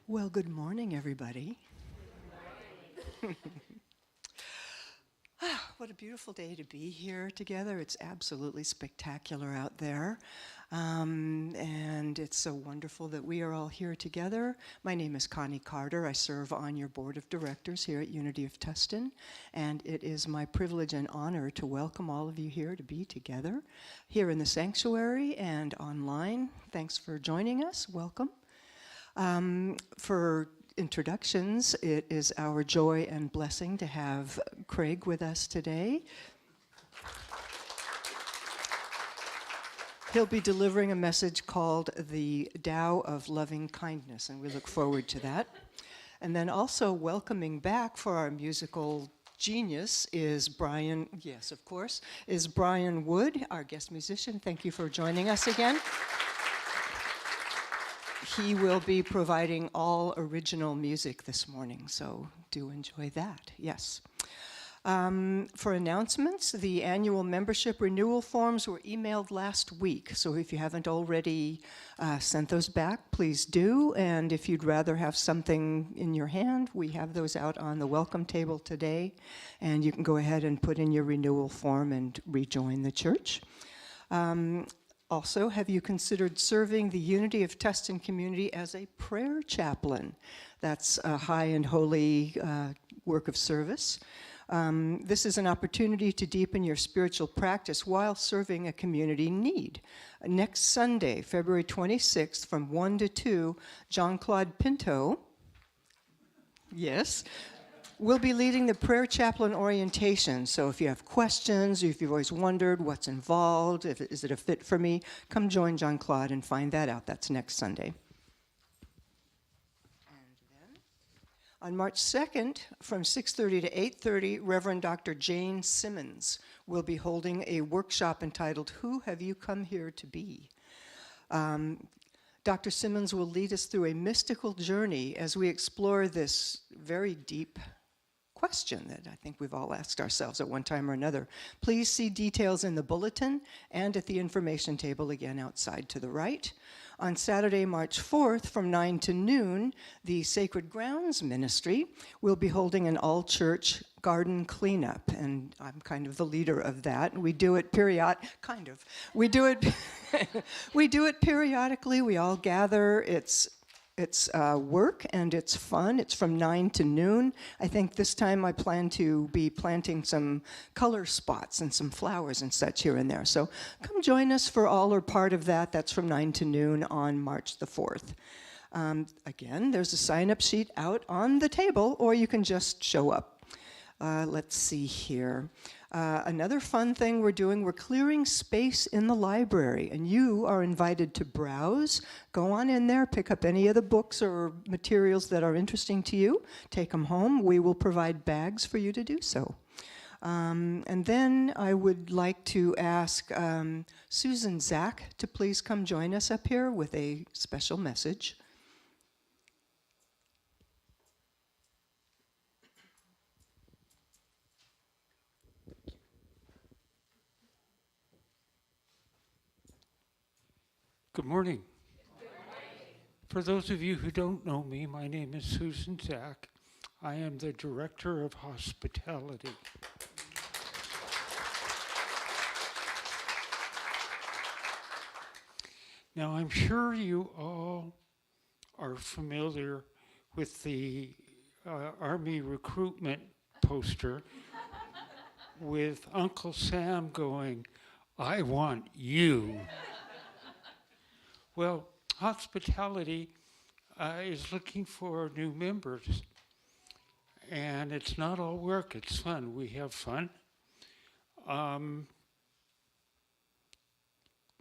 Well, good morning, everybody. What a beautiful day to be here together. It's absolutely spectacular out there. And it's so wonderful that we are all here together. My name is Connie Carter. I serve on your board of directors here at Unity of Tustin. And it is my privilege and honor to welcome all of you here to be together here in the sanctuary and online. Thanks for joining us. Welcome. For introductions, it is our joy and blessing to have Craig with us today. He'll be delivering a message called The Tao of Loving Kindness, and we look forward to that. And then also welcoming back for our musical genius is Brian, yes, of course, is Brian Wood, our guest musician. Thank you for joining us again. He will be providing all original music this morning, so do enjoy that, yes. For announcements, the annual membership renewal forms were emailed last week, so if you haven't already sent those back, please do. And if you'd rather have something in your hand, we have those out on the welcome table today, and you can go ahead and put in your renewal form and rejoin the church. Also, have you considered serving the Unity of Tustin community as a prayer chaplain? That's a high and holy work of service. This is an opportunity to deepen your spiritual practice while serving a community need. Next Sunday, February 26th, from 1 to 2, Jean-Claude Pinto, yes, we'll be leading the prayer chaplain orientation. So if you have questions, or if you've always wondered what's involved, is it a fit for me, come join Jean-Claude and find that out. That's next Sunday. And then on March 2nd, from 6:30 to 8:30, Reverend Dr. Jane Simmons will be holding a workshop entitled, Who Have You Come Here to Be? Dr. Simmons will lead us through a mystical journey as we explore this very deep question that I think we've all asked ourselves at one time or another. Please see details in the bulletin and at the information table again outside to the right. On Saturday, March 4th, from 9 to noon, the Sacred Grounds Ministry will be holding an all-church garden cleanup, and I'm kind of the leader of that. We do it We do it we do it periodically. We all gather. It's work and it's fun. It's from 9 to noon. I think this time I plan to be planting some color spots and some flowers and such here and there. So come join us for all or part of that. That's from 9 to noon on March the 4th. Again, there's a sign-up sheet out on the table, or you can just show up. Let's see here. Another fun thing we're clearing space in the library, and you are invited to browse. Go on in there, pick up any of the books or materials that are interesting to you, take them home. We will provide bags for you to do so. And then I would like to ask Susan Zach to please come join us up here with a special message. Good morning. Good morning. For those of you who don't know me, my name is Susan Zach. I am the Director of Hospitality. Now, I'm sure you all are familiar with the Army recruitment poster with Uncle Sam going, "I want you." Well, hospitality is looking for new members, and it's not all work, it's fun. We have fun.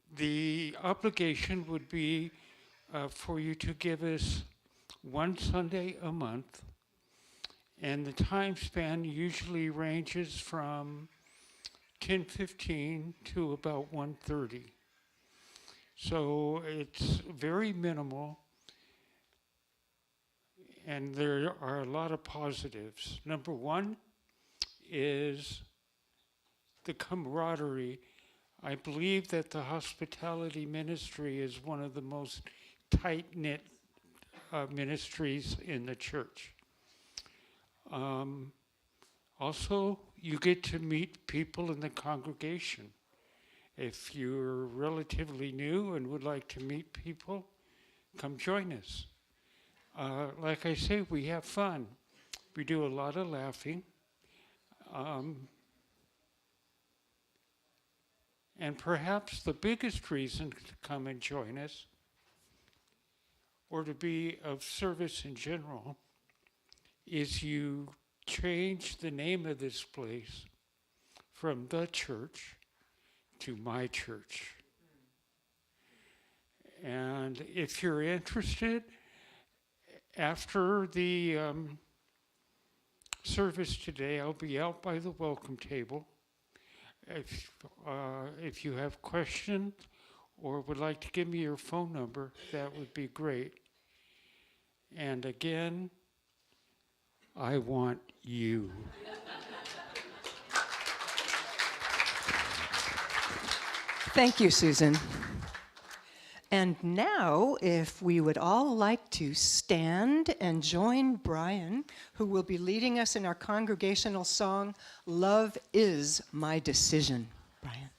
The obligation would be for you to give us one Sunday a month, and the time span usually ranges from 10:15 to about 1:30. So it's very minimal, and there are a lot of positives. Number one is the camaraderie. I believe that the hospitality ministry is one of the most tight-knit ministries in the church. Also, you get to meet people in the congregation. If you're relatively new and would like to meet people, come join us. Like I say, we have fun. We do a lot of laughing. And perhaps the biggest reason to come and join us, or to be of service in general, is you change the name of this place from the church to my church. And if you're interested, after the service today, I'll be out by the welcome table. If you have questions or would like to give me your phone number, that would be great. And again, I want you. Thank you, Susan. And now, if we would all like to stand and join Brian, who will be leading us in our congregational song, Love Is My Decision. Brian.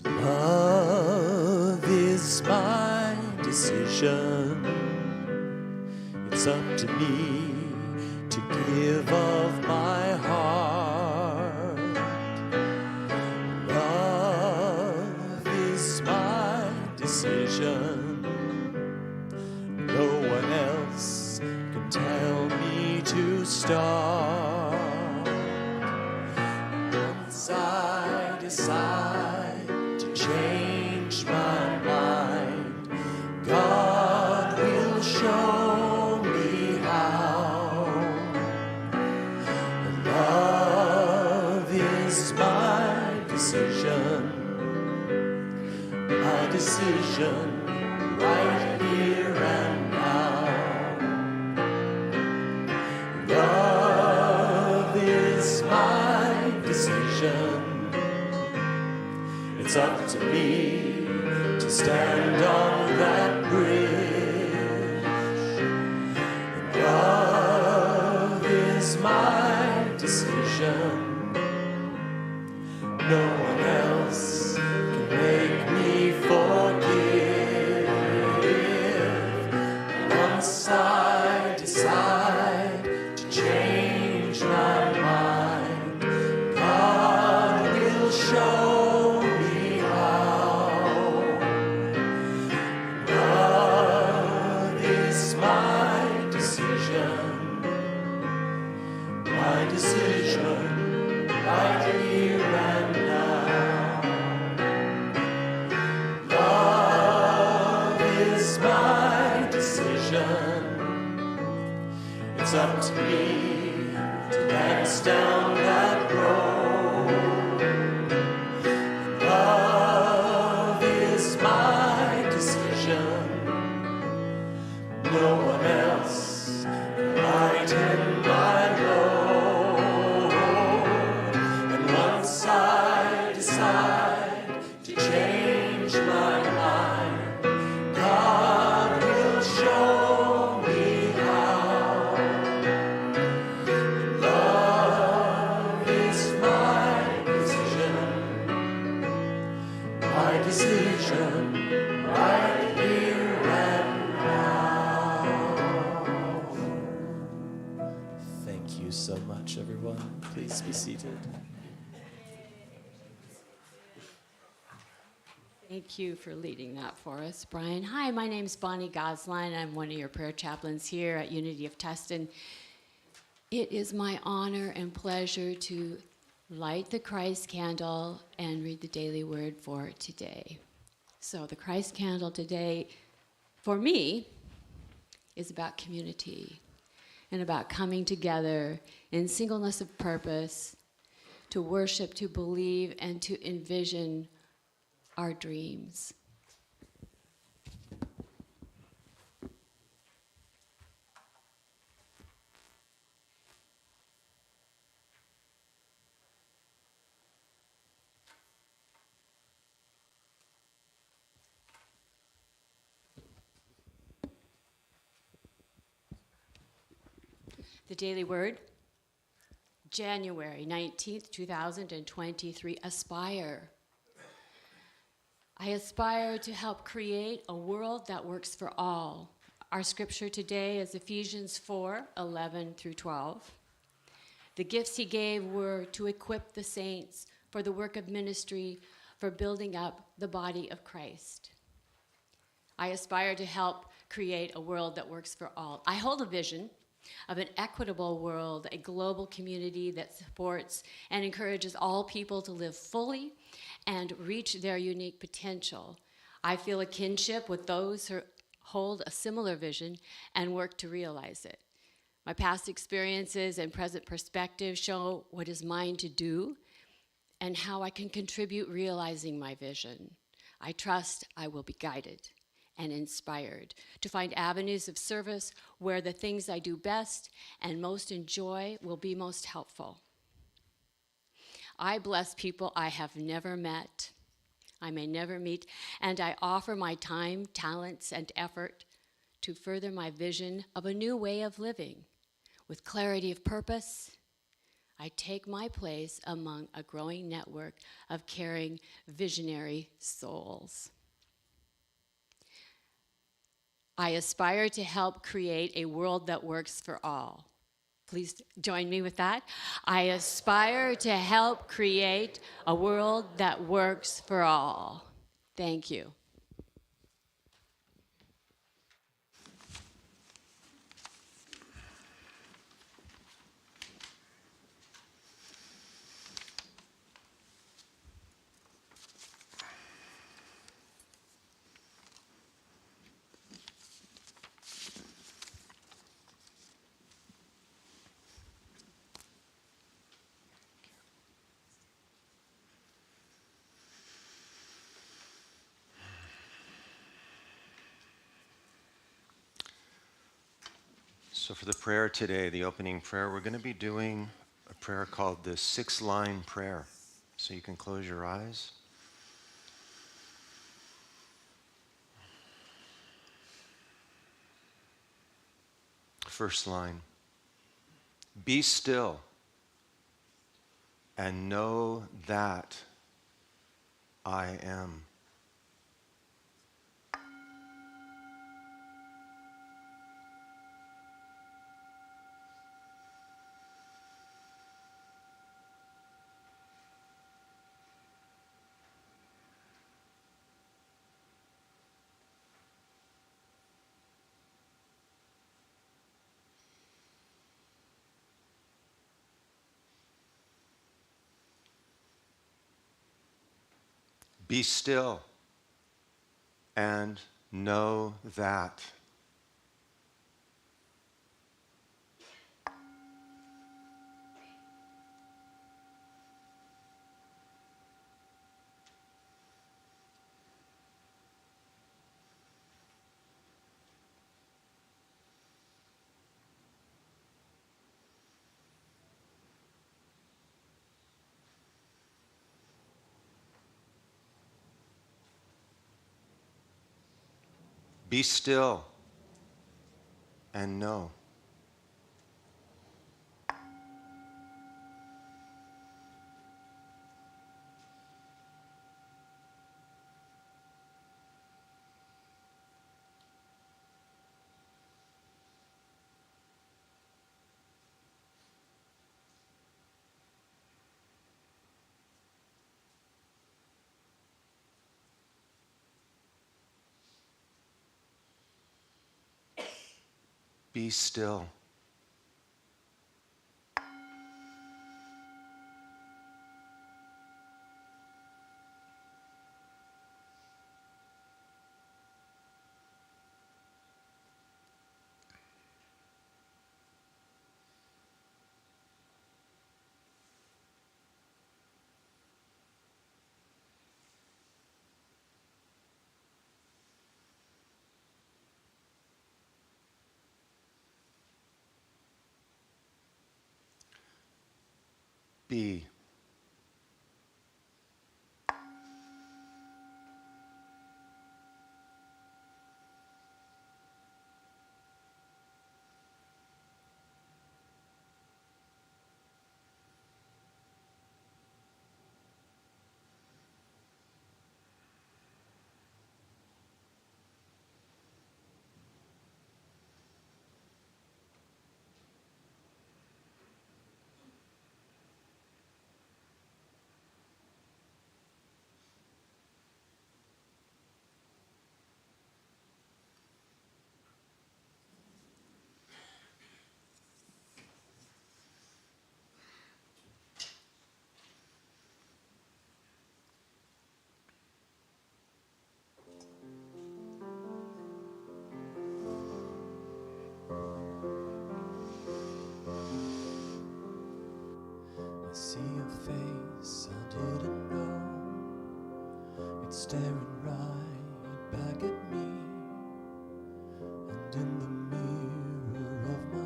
Love is my decision. It's up to me to give of my heart. Love is my decision. No one else can tell me to start. Once I decide to change my mind, God will show me how. Love is my decision right here and now. Love is my decision. It's up to me to stand on that bridge. Love is my decision. No one else can make me forgive. Once I decide to change my mind, God will show me how. Love is my decision right here and now. Love is my decision. It's up to me to dance down that road. Love is my decision. No one else can lighten my load. And once I decide to change my mind, God will show me how. Love is my decision right here and now. Thank you so much, everyone. Please be seated. Thank you for leading that for us, Brian. Hi, my name's Bonnie Gosline. I'm one of your prayer chaplains here at Unity of Tustin. It is my honor and pleasure to light the Christ candle and read the daily word for today. So the Christ candle today, for me, is about community and about coming together in singleness of purpose to worship, to believe, and to envision our dreams. The Daily Word, January 19th, 2023, aspire. I aspire to help create a world that works for all. Our scripture today is Ephesians 4:11 through 12. The gifts he gave were to equip the saints for the work of ministry, for building up the body of Christ. I aspire to help create a world that works for all. I hold a vision of an equitable world, a global community that supports and encourages all people to live fully and reach their unique potential. I feel a kinship with those who hold a similar vision and work to realize it. My past experiences and present perspective show what is mine to do and how I can contribute realizing my vision. I trust I will be guided and inspired to find avenues of service where the things I do best and most enjoy will be most helpful. I bless people I have never met, I may never meet, and I offer my time, talents, and effort to further my vision of a new way of living. With clarity of purpose, I take my place among a growing network of caring, visionary souls. I aspire to help create a world that works for all. Please join me with that. I aspire to help create a world that works for all. Thank you. So for the prayer today, the opening prayer, we're going to be doing a prayer called the 6-line prayer. So you can close your eyes. First line, be still and know that I am. Be still and know that. Be still and know. Be still. Be.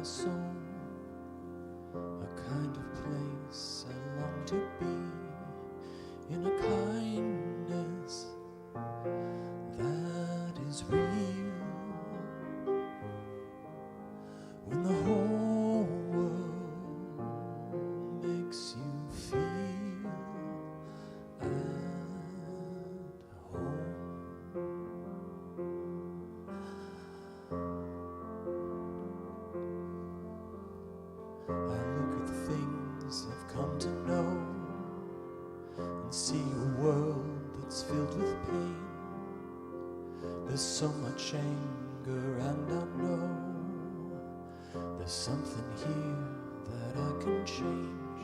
soul, a kind of place I long to be, in a kindness that is real. When the whole world makes you feel at home. I look at the things I've come to know and see a world that's filled with pain. There's so much anger, and I know there's something here that I can change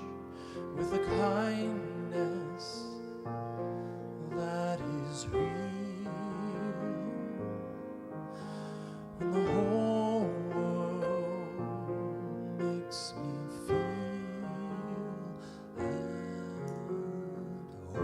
with a kindness that is real. When the whole world makes me feel at home.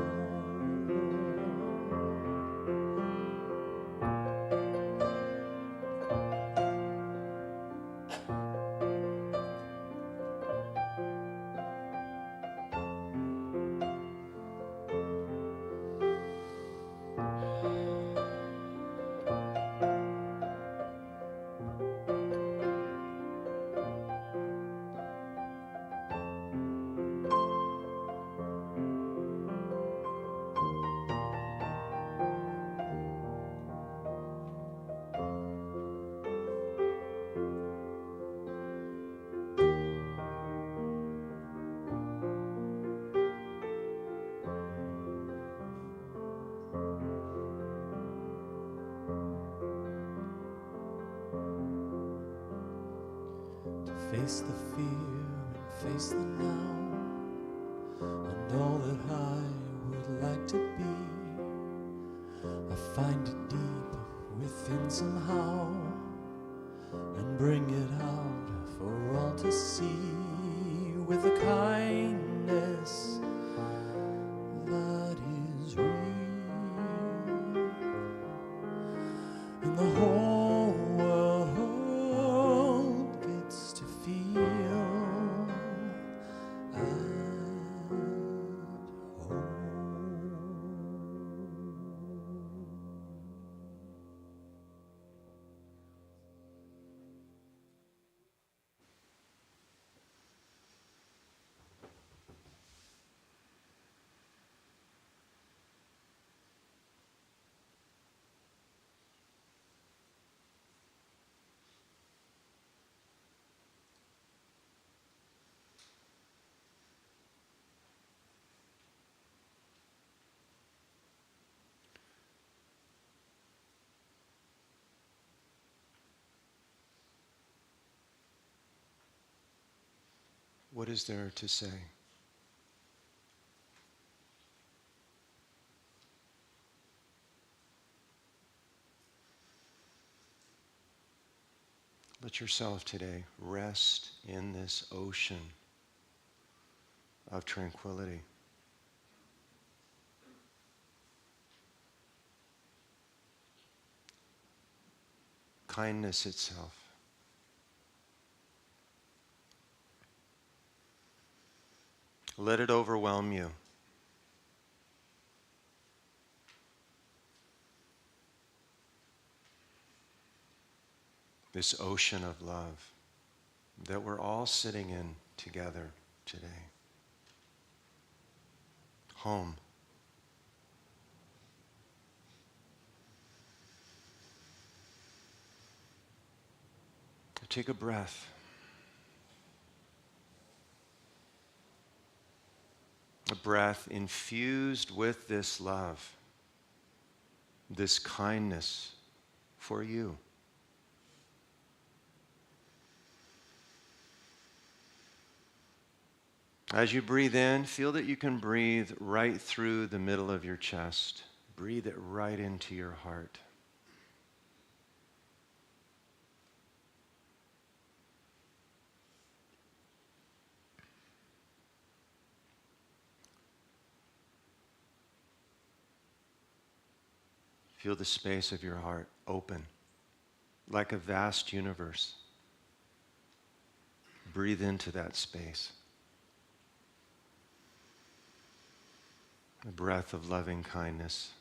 Face the fear and face the now, and all that I would like to be. I find it deep within somehow, and bring it out for all to see, with a kindness that is real. And the whole world gets to feel at home. What is there to say? Let yourself today rest in this ocean of tranquility. Kindness itself. Let it overwhelm you. This ocean of love that we're all sitting in together today. Home. Take a breath. A breath infused with this love, this kindness for you. As you breathe in, feel that you can breathe right through the middle of your chest. Breathe it right into your heart. Feel the space of your heart open, like a vast universe. breathe into that space. A breath of loving kindness.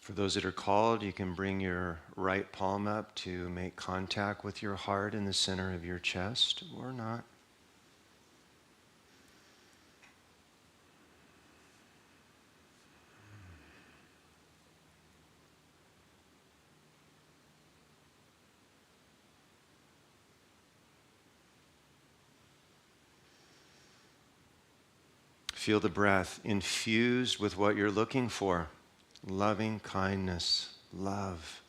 For those that are called, you can bring your right palm up to make contact with your heart in the center of your chest, or not. Feel the breath infused with what you're looking for. Loving kindness, love.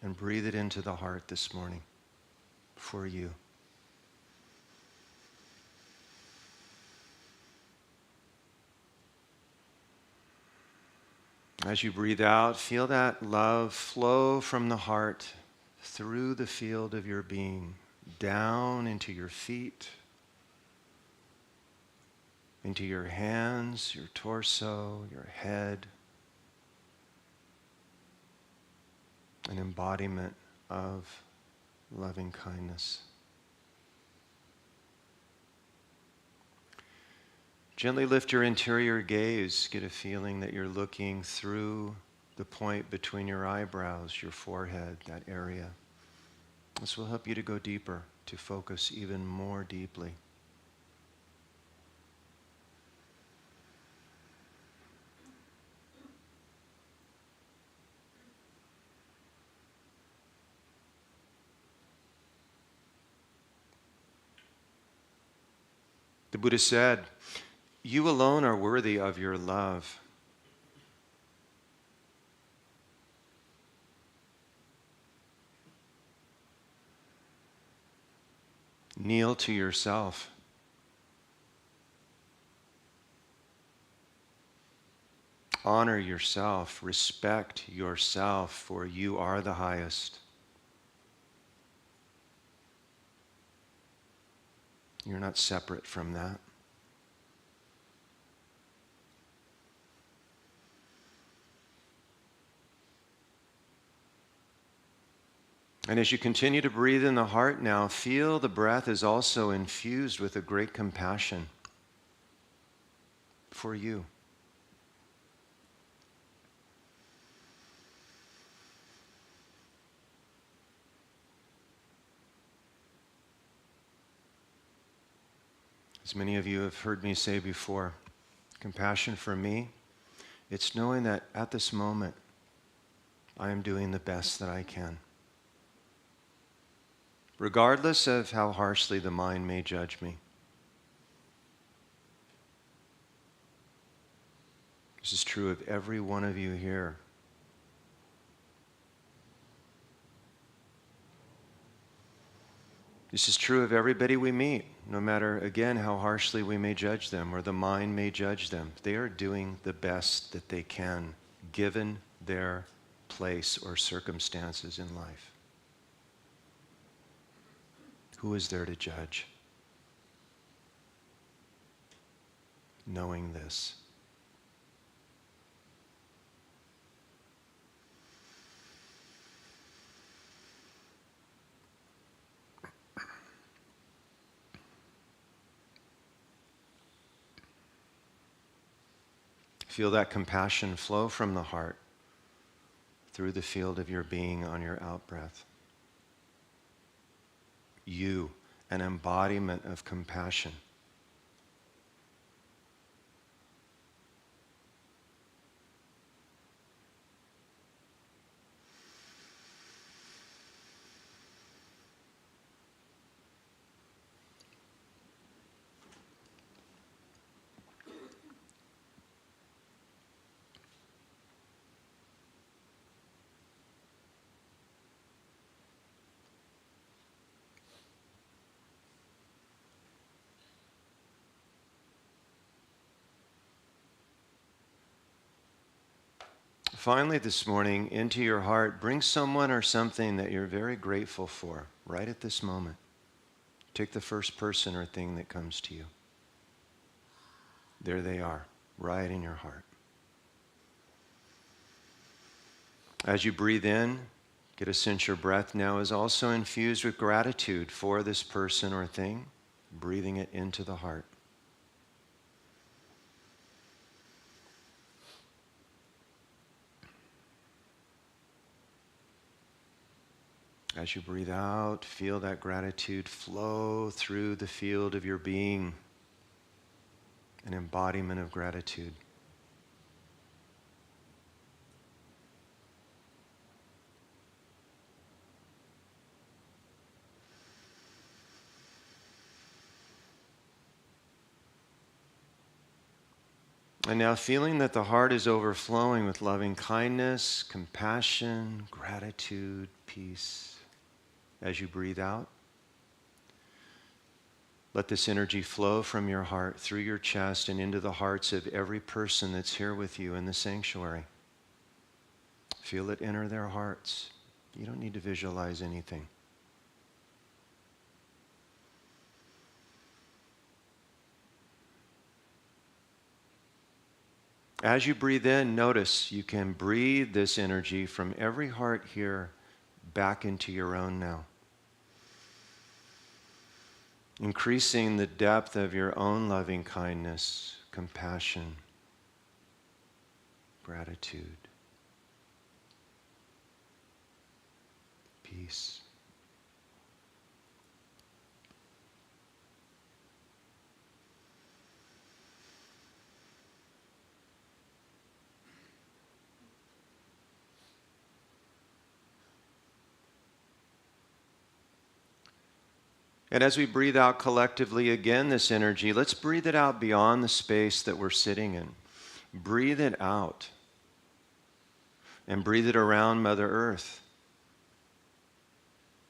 And breathe it into the heart this morning for you. As you breathe out, feel that love flow from the heart through the field of your being, down into your feet, into your hands, your torso, your head. An embodiment of loving kindness. Gently lift your interior gaze. Get a feeling that you're looking through the point between your eyebrows, your forehead, that area. This will help you to go deeper, to focus even more deeply. The Buddha said, "You alone are worthy of your love." Kneel to yourself. Honor yourself. Respect yourself, for you are the highest. You're not separate from that. And as you continue to breathe in the heart now, feel the breath is also infused with a great compassion for you. As many of you have heard me say before, compassion for me, it's knowing that at this moment, I am doing the best that I can. Regardless of how harshly the mind may judge me. This is true of every one of you here. This is true of everybody we meet, no matter, again, how harshly we may judge them or the mind may judge them. They are doing the best that they can, given their place or circumstances in life. Who is there to judge? Knowing this. Feel that compassion flow from the heart through the field of your being on your out-breath. You, an embodiment of compassion. Finally, this morning, into your heart, bring someone or something that you're very grateful for right at this moment. Take the first person or thing that comes to you. There they are, right in your heart. As you breathe in, get a sense your breath now is also infused with gratitude for this person or thing, breathing it into the heart. As you breathe out, feel that gratitude flow through the field of your being, an embodiment of gratitude. And now feeling that the heart is overflowing with loving kindness, compassion, gratitude, peace. As you breathe out, let this energy flow from your heart through your chest and into the hearts of every person that's here with you in the sanctuary. Feel it enter their hearts. You don't need to visualize anything. As you breathe in, notice you can breathe this energy from every heart here back into your own now. Increasing the depth of your own loving kindness, compassion, gratitude, peace. And as we breathe out collectively again this energy, let's breathe it out beyond the space that we're sitting in. Breathe it out. And breathe it around Mother Earth.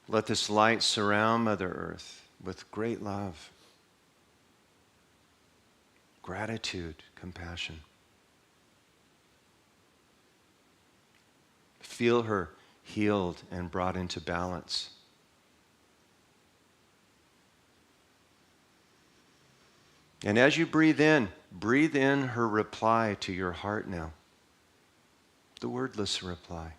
Let this light surround Mother Earth with great love, gratitude, compassion. Feel her healed and brought into balance. And as you breathe in her reply to your heart now. The wordless reply.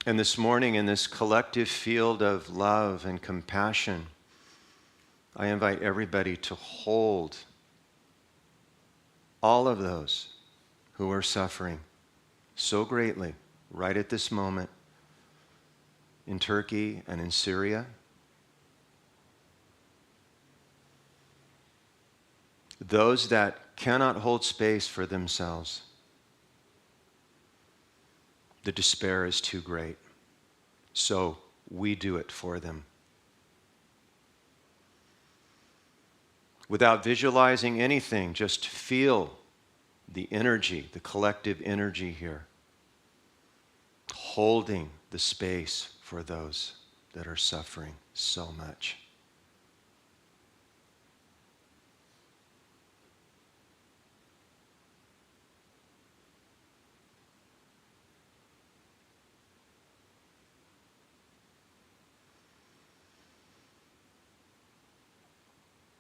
And this morning, in this collective field of love and compassion, I invite everybody to hold all of those who are suffering so greatly right at this moment in Turkey and in Syria. Those that cannot hold space for themselves. The despair is too great. So we do it for them. Without visualizing anything, just feel the energy, the collective energy here, holding the space for those that are suffering so much.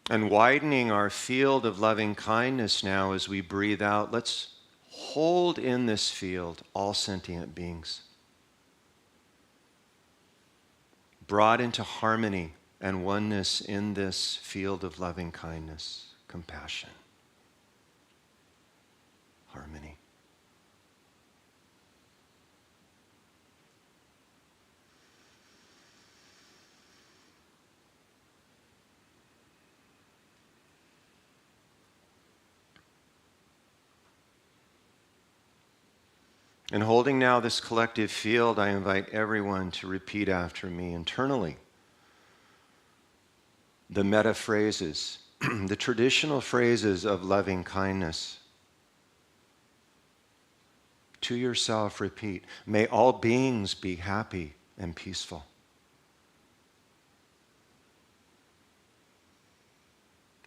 And widening our field of loving kindness now as we breathe out, let's hold in this field all sentient beings. Brought into harmony and oneness in this field of loving kindness, compassion, harmony. And holding now this collective field, I invite everyone to repeat after me internally the meta phrases, the traditional phrases of loving kindness. To yourself, repeat, may all beings be happy and peaceful.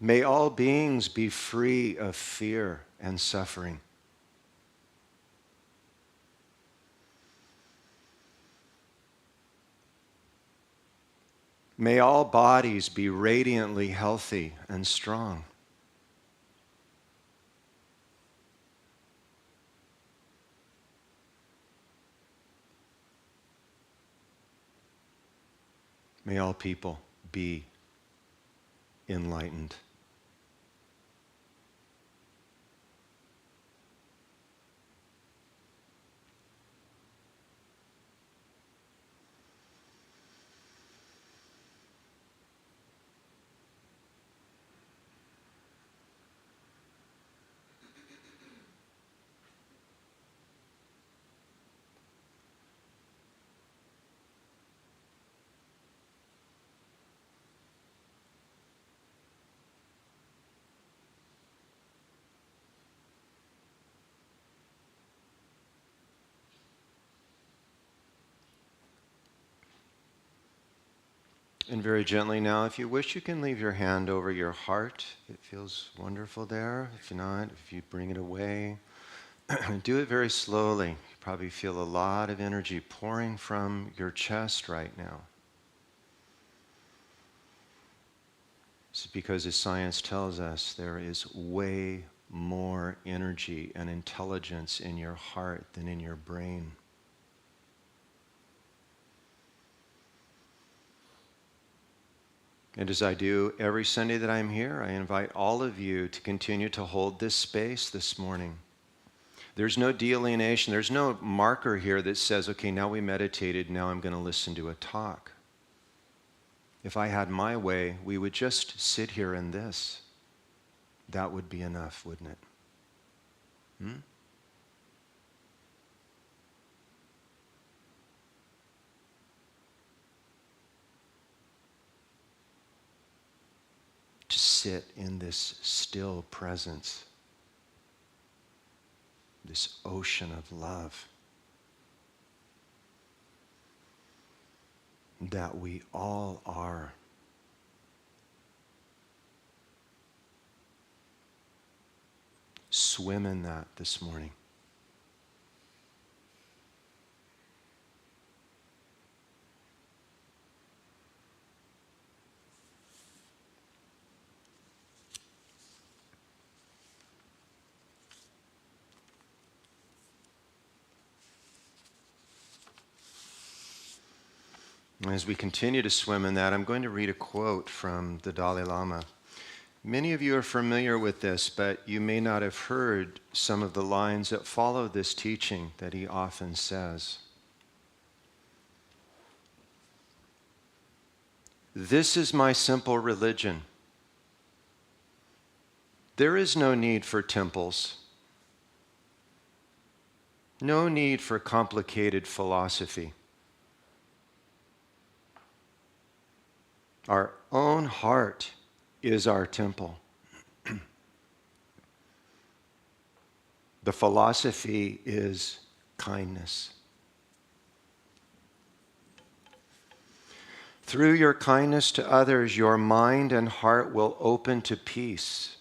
May all beings be free of fear and suffering. May all bodies be radiantly healthy and strong. May all people be enlightened. And very gently now, if you wish, you can leave your hand over your heart. It feels wonderful there. If not, if you bring it away, do it very slowly. You probably feel a lot of energy pouring from your chest right now. It's because, as science tells us, there is way more energy and intelligence in your heart than in your brain. And as I do every Sunday that I'm here, I invite all of you to continue to hold this space this morning. There's no delineation. There's no marker here that says, okay, now we meditated, now I'm going to listen to a talk. If I had my way, we would just sit here in this. That would be enough, wouldn't it? To sit in this still presence, this ocean of love that we all are. Swim in that this morning. As we continue to swim in that, I'm going to read a quote from the Dalai Lama. Many of you are familiar with this, but you may not have heard some of the lines that follow this teaching that he often says. This is my simple religion. There is no need for temples, no need for complicated philosophy. Our own heart is our temple. The philosophy is kindness. Through your kindness to others, your mind and heart will open to peace.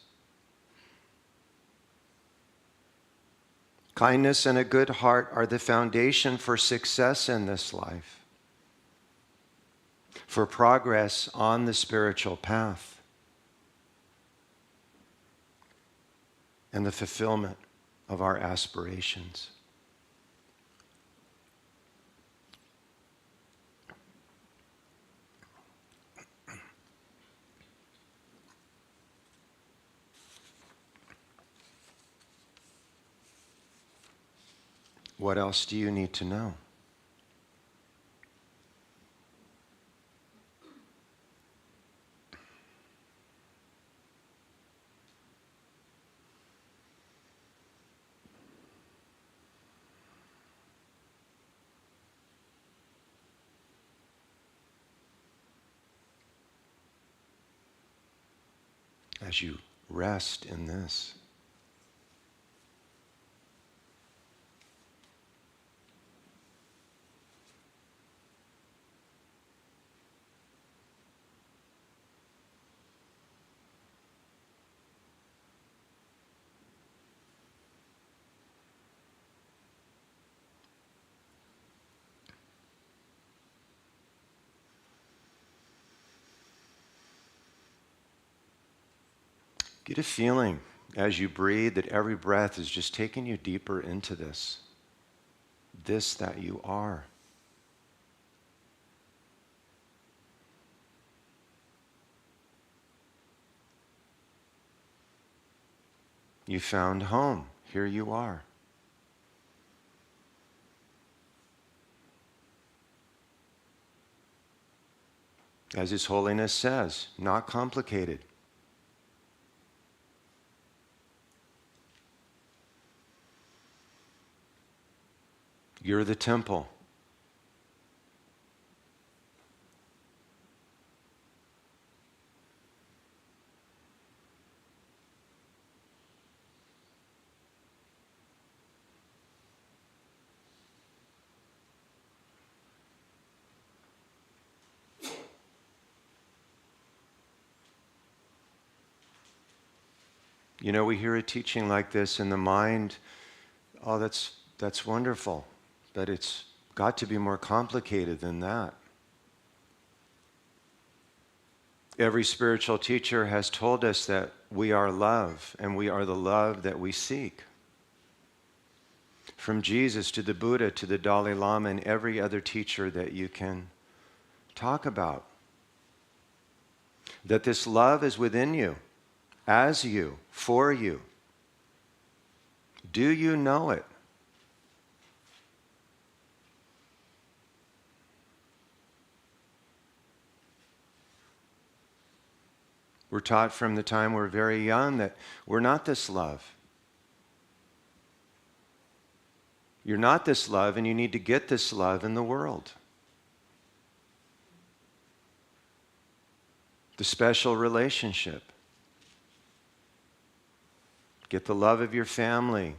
Kindness and a good heart are the foundation for success in this life, for progress on the spiritual path, and the fulfillment of our aspirations. What else do you need to know? As you rest in this, Get a feeling as you breathe that every breath is just taking you deeper into this that you are. You found home. Here you are. As His Holiness says, not complicated. You're the temple. You know, we hear a teaching like this in the mind, oh, that's wonderful, but it's got to be more complicated than that. Every spiritual teacher has told us that we are love, and we are the love that we seek. From Jesus to the Buddha to the Dalai Lama and every other teacher that you can talk about. That this love is within you, as you, for you. Do you know it? We're taught from the time we're very young that we're not this love. You're not this love, and you need to get this love in the world. The special relationship. Get the love of your family.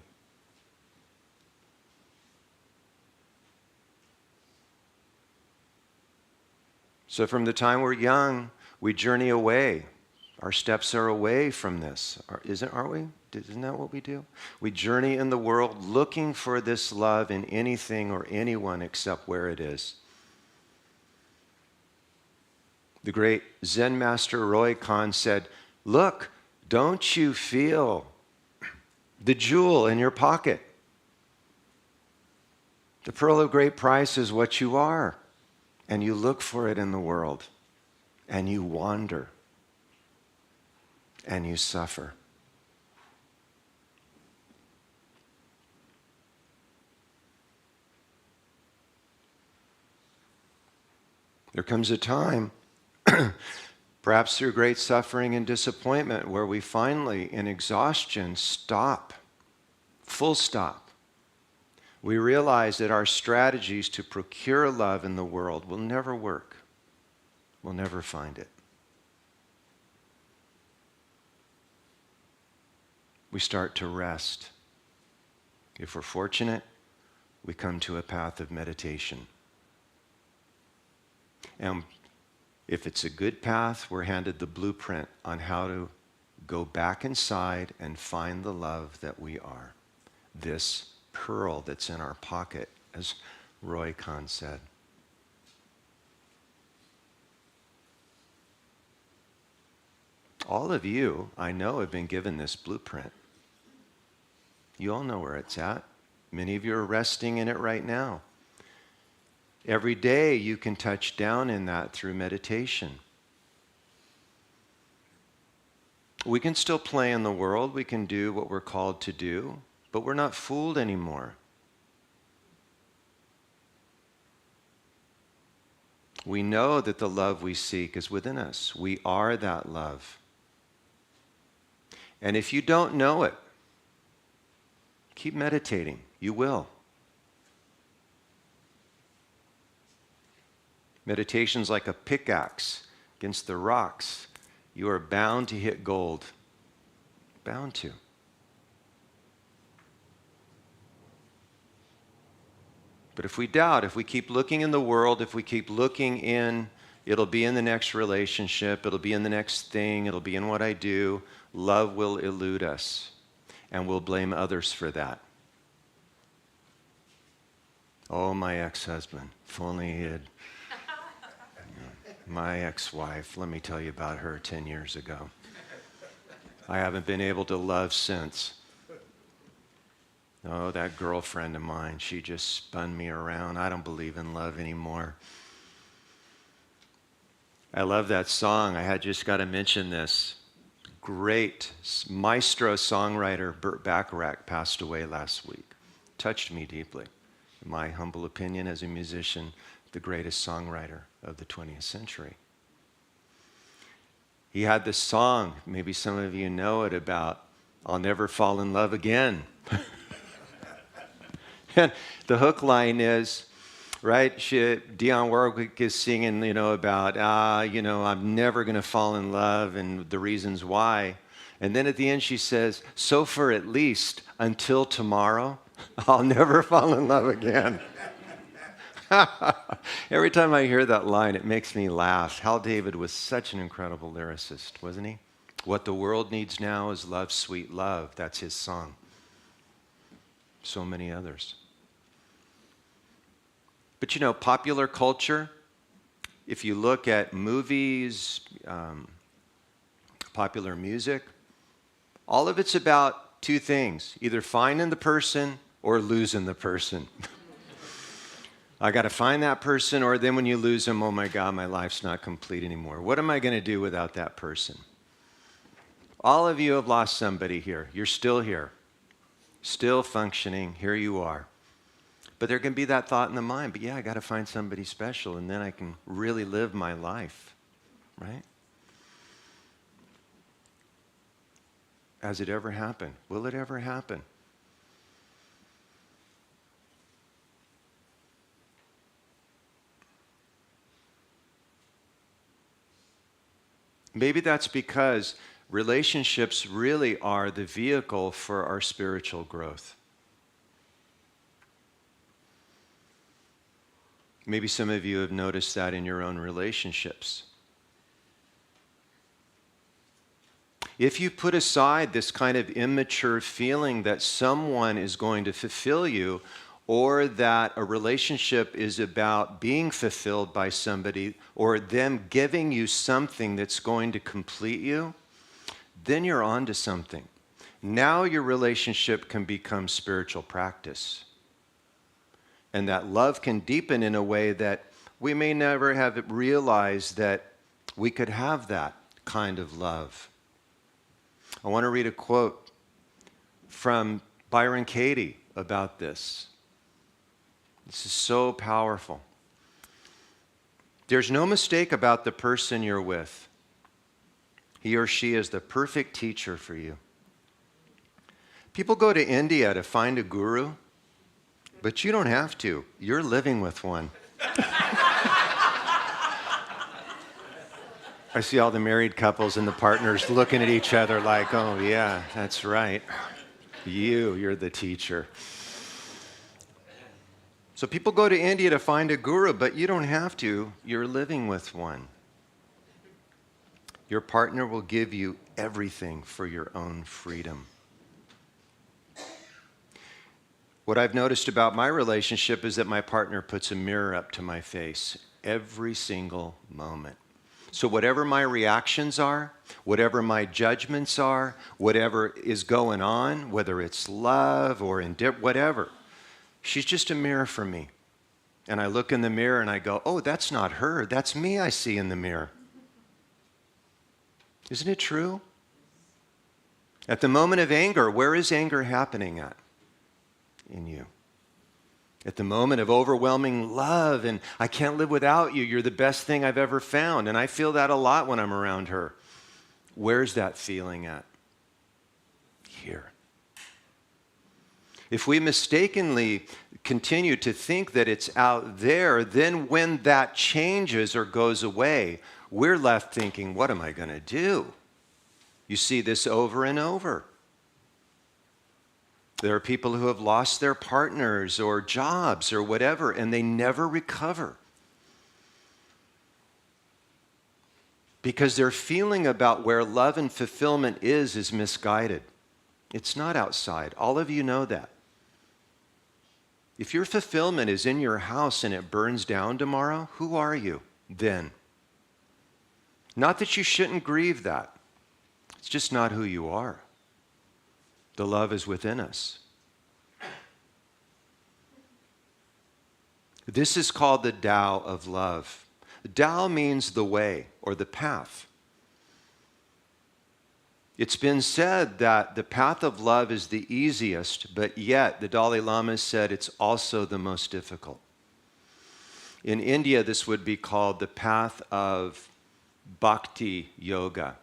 So from the time we're young, we journey away. Our steps are away from this, aren't we? Isn't that what we do? We journey in the world looking for this love in anything or anyone except where it is. The great Zen master Roy Khan said, "Look, don't you feel the jewel in your pocket? The pearl of great price is what you are, and you look for it in the world, and you wander, and you suffer." There comes a time, perhaps through great suffering and disappointment, where we finally, in exhaustion, stop. Full stop. We realize that our strategies to procure love in the world will never work. We'll never find it. We start to rest. If we're fortunate, we come to a path of meditation. And if it's a good path, we're handed the blueprint on how to go back inside and find the love that we are. This pearl that's in our pocket, as Roy Khan said. All of you, I know, have been given this blueprint. You all know where it's at. Many of you are resting in it right now. Every day you can touch down in that through meditation. We can still play in the world. We can do what we're called to do, but we're not fooled anymore. We know that the love we seek is within us. We are that love. And if you don't know it, keep meditating. You will. Meditation's like a pickaxe against the rocks. You are bound to hit gold. Bound to. But if we doubt, if we keep looking in the world, if we keep looking in, it'll be in the next relationship, it'll be in the next thing, it'll be in what I do, love will elude us. And we'll blame others for that. Oh, my ex-husband, if only he had. My ex-wife, let me tell you about her 10 years ago. I haven't been able to love since. Oh, that girlfriend of mine, she just spun me around. I don't believe in love anymore. I love that song. I had just got to mention this. Great maestro songwriter Burt Bacharach passed away last week. Touched me deeply. In my humble opinion as a musician, the greatest songwriter of the 20th century. He had this song, maybe some of you know it, about I'll never fall in love again. And the hook line is, right, Dionne Warwick is singing, about, I'm never going to fall in love and the reasons why. And then at the end she says, so for at least until tomorrow, I'll never fall in love again. Every time I hear that line, it makes me laugh. Hal David was such an incredible lyricist, wasn't he? What the world needs now is love, sweet love. That's his song. So many others. But popular culture, if you look at movies, popular music, all of it's about two things, either finding the person or losing the person. I got to find that person, or then when you lose them, oh my God, my life's not complete anymore. What am I going to do without that person? All of you have lost somebody here. You're still here, still functioning. Here you are. But there can be that thought in the mind, but yeah, I got to find somebody special, and then I can really live my life, right? Has it ever happened? Will it ever happen? Maybe that's because relationships really are the vehicle for our spiritual growth. Maybe some of you have noticed that in your own relationships. If you put aside this kind of immature feeling that someone is going to fulfill you, or that a relationship is about being fulfilled by somebody, or them giving you something that's going to complete you, then you're on to something. Now your relationship can become spiritual practice. And that love can deepen in a way that we may never have realized that we could have that kind of love. I want to read a quote from Byron Katie about this. This is so powerful. There's no mistake about the person you're with. He or she is the perfect teacher for you. People go to India to find a guru, but you don't have to. You're living with one. I see all the married couples and the partners looking at each other like, oh yeah, that's right. You're the teacher. So people go to India to find a guru, but you don't have to. You're living with one. Your partner will give you everything for your own freedom. What I've noticed about my relationship is that my partner puts a mirror up to my face every single moment. So whatever my reactions are, whatever my judgments are, whatever is going on, whether it's love or whatever, she's just a mirror for me. And I look in the mirror and I go, oh, that's not her. That's me I see in the mirror. Isn't it true? At the moment of anger, where is anger happening at? In you. At the moment of overwhelming love and I can't live without you, you're the best thing I've ever found. And I feel that a lot when I'm around her. Where's that feeling at? Here. If we mistakenly continue to think that it's out there, then when that changes or goes away, we're left thinking, what am I going to do? You see this over and over. There are people who have lost their partners or jobs or whatever, and they never recover. Because their feeling about where love and fulfillment is misguided. It's not outside. All of you know that. If your fulfillment is in your house and it burns down tomorrow, who are you then? Not that you shouldn't grieve that. It's just not who you are. The love is within us. This is called the Tao of love. Tao means the way or the path. It's been said that the path of love is the easiest, but yet the Dalai Lama said it's also the most difficult. In India, this would be called the path of bhakti yoga,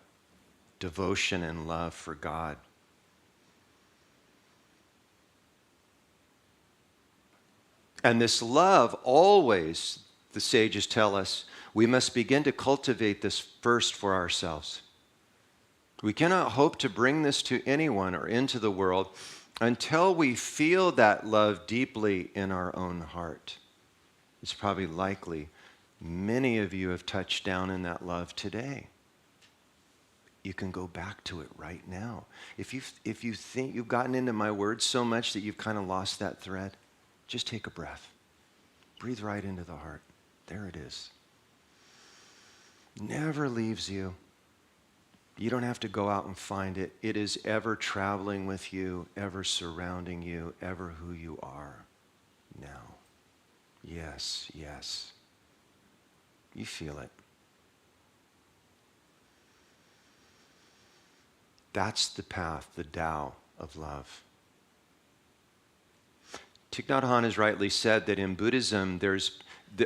devotion and love for God. And this love, always, the sages tell us, we must begin to cultivate this first for ourselves. We cannot hope to bring this to anyone or into the world until we feel that love deeply in our own heart. It's probably likely many of you have touched down in that love today. You can go back to it right now. If you think you've gotten into my words so much that you've kind of lost that thread, just take a breath. Breathe right into the heart. There it is. Never leaves you. You don't have to go out and find it. It is ever traveling with you, ever surrounding you, ever who you are now. Yes, yes. You feel it. That's the path, the Tao of love. Thich Nhat Hanh has rightly said that in Buddhism,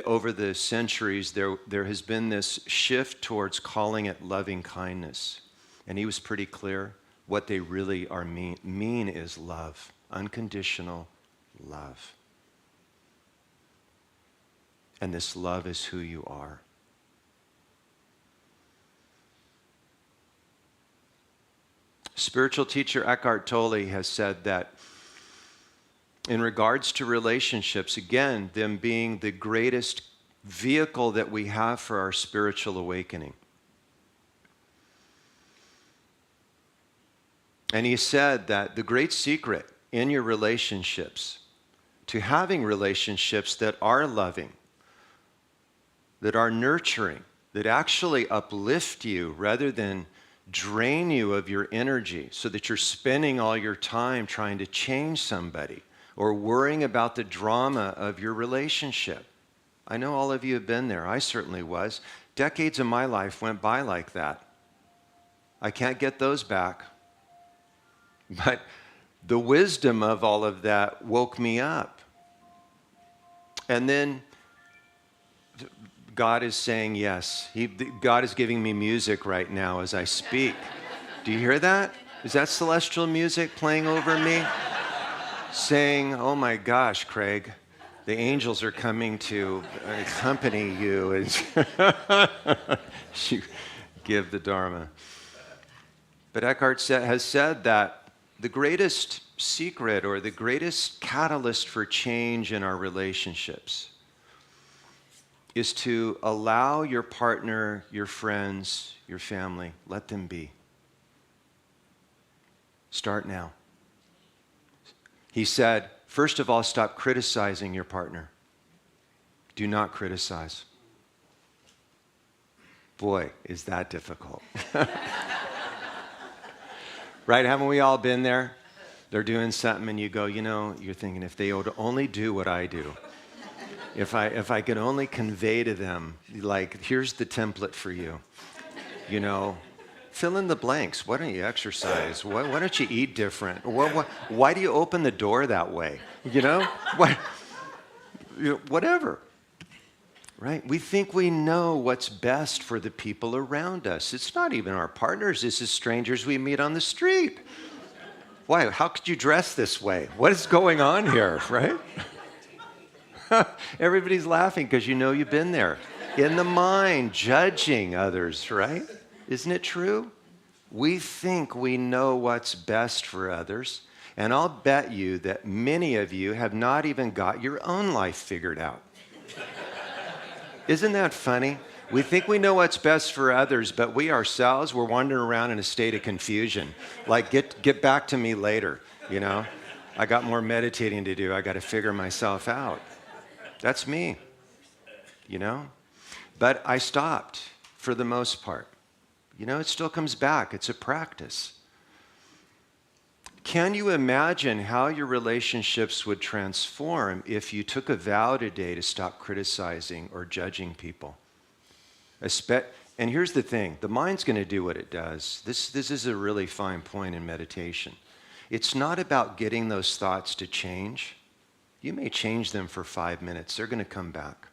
over the centuries, there has been this shift towards calling it loving kindness. And he was pretty clear. What they really are mean is love, unconditional love. And this love is who you are. Spiritual teacher Eckhart Tolle has said that in regards to relationships, again, them being the greatest vehicle that we have for our spiritual awakening. And he said that the great secret in your relationships, to having relationships that are loving, that are nurturing, that actually uplift you rather than drain you of your energy so that you're spending all your time trying to change somebody or worrying about the drama of your relationship. I know all of you have been there. I certainly was. Decades of my life went by like that. I can't get those back. But the wisdom of all of that woke me up. And then God is saying yes. God is giving me music right now as I speak. Do you hear that? Is that celestial music playing over me? Saying, oh my gosh, Craig, the angels are coming to accompany you as you give the Dharma. But Eckhart has said that the greatest secret or the greatest catalyst for change in our relationships is to allow your partner, your friends, your family, let them be. Start now. He said, first of all, stop criticizing your partner. Do not criticize. Boy, is that difficult. Right? Haven't we all been there? They're doing something and you go, you're thinking, if they would only do what I do. If I could only convey to them, like, here's the template for you. Fill in the blanks. Why don't you exercise? Why don't you eat different? Why do you open the door that way? Whatever. Right? We think we know what's best for the people around us. It's not even our partners. This is strangers we meet on the street. Why? How could you dress this way? What is going on here, right? Everybody's laughing because you've been there. In the mind, judging others, right? Isn't it true? We think we know what's best for others, and I'll bet you that many of you have not even got your own life figured out. Isn't that funny? We think we know what's best for others, but we ourselves, we're wandering around in a state of confusion. Like, get back to me later, I got more meditating to do. I got to figure myself out. That's me, But I stopped for the most part It still comes back. It's a practice. Can you imagine how your relationships would transform if you took a vow today to stop criticizing or judging people? And here's the thing, the mind's going to do what it does. This is a really fine point in meditation. It's not about getting those thoughts to change. You may change them for 5 minutes. They're going to come back.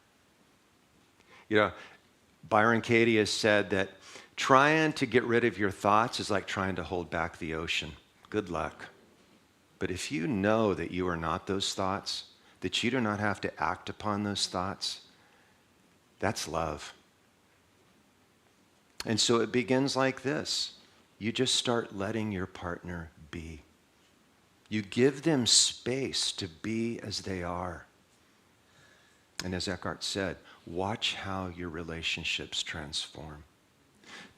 Byron Katie has said that trying to get rid of your thoughts is like trying to hold back the ocean. Good luck. But if you know that you are not those thoughts, that you do not have to act upon those thoughts, that's love. And so it begins like this. You just start letting your partner be. You give them space to be as they are. And as Eckhart said, watch how your relationships transform.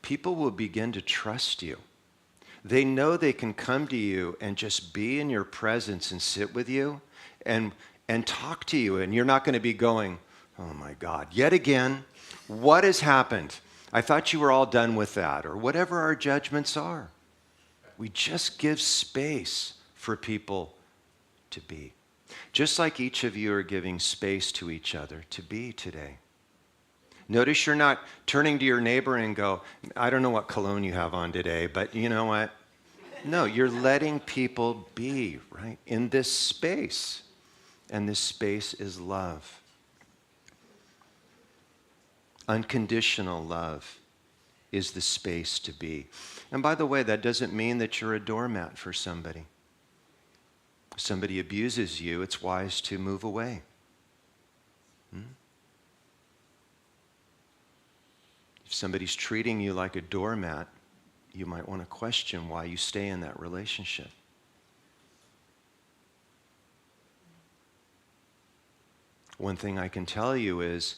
People will begin to trust you. They know they can come to you and just be in your presence and sit with you and talk to you. And you're not going to be going, oh my God, yet again, what has happened? I thought you were all done with that, or whatever our judgments are. We just give space for people to be. Just like each of you are giving space to each other to be today. Notice you're not turning to your neighbor and go, I don't know what cologne you have on today, but you know what? No, you're letting people be, right, in this space. And this space is love. Unconditional love is the space to be. And by the way, that doesn't mean that you're a doormat for somebody. If somebody abuses you, it's wise to move away. If somebody's treating you like a doormat, you might want to question why you stay in that relationship. One thing I can tell you is,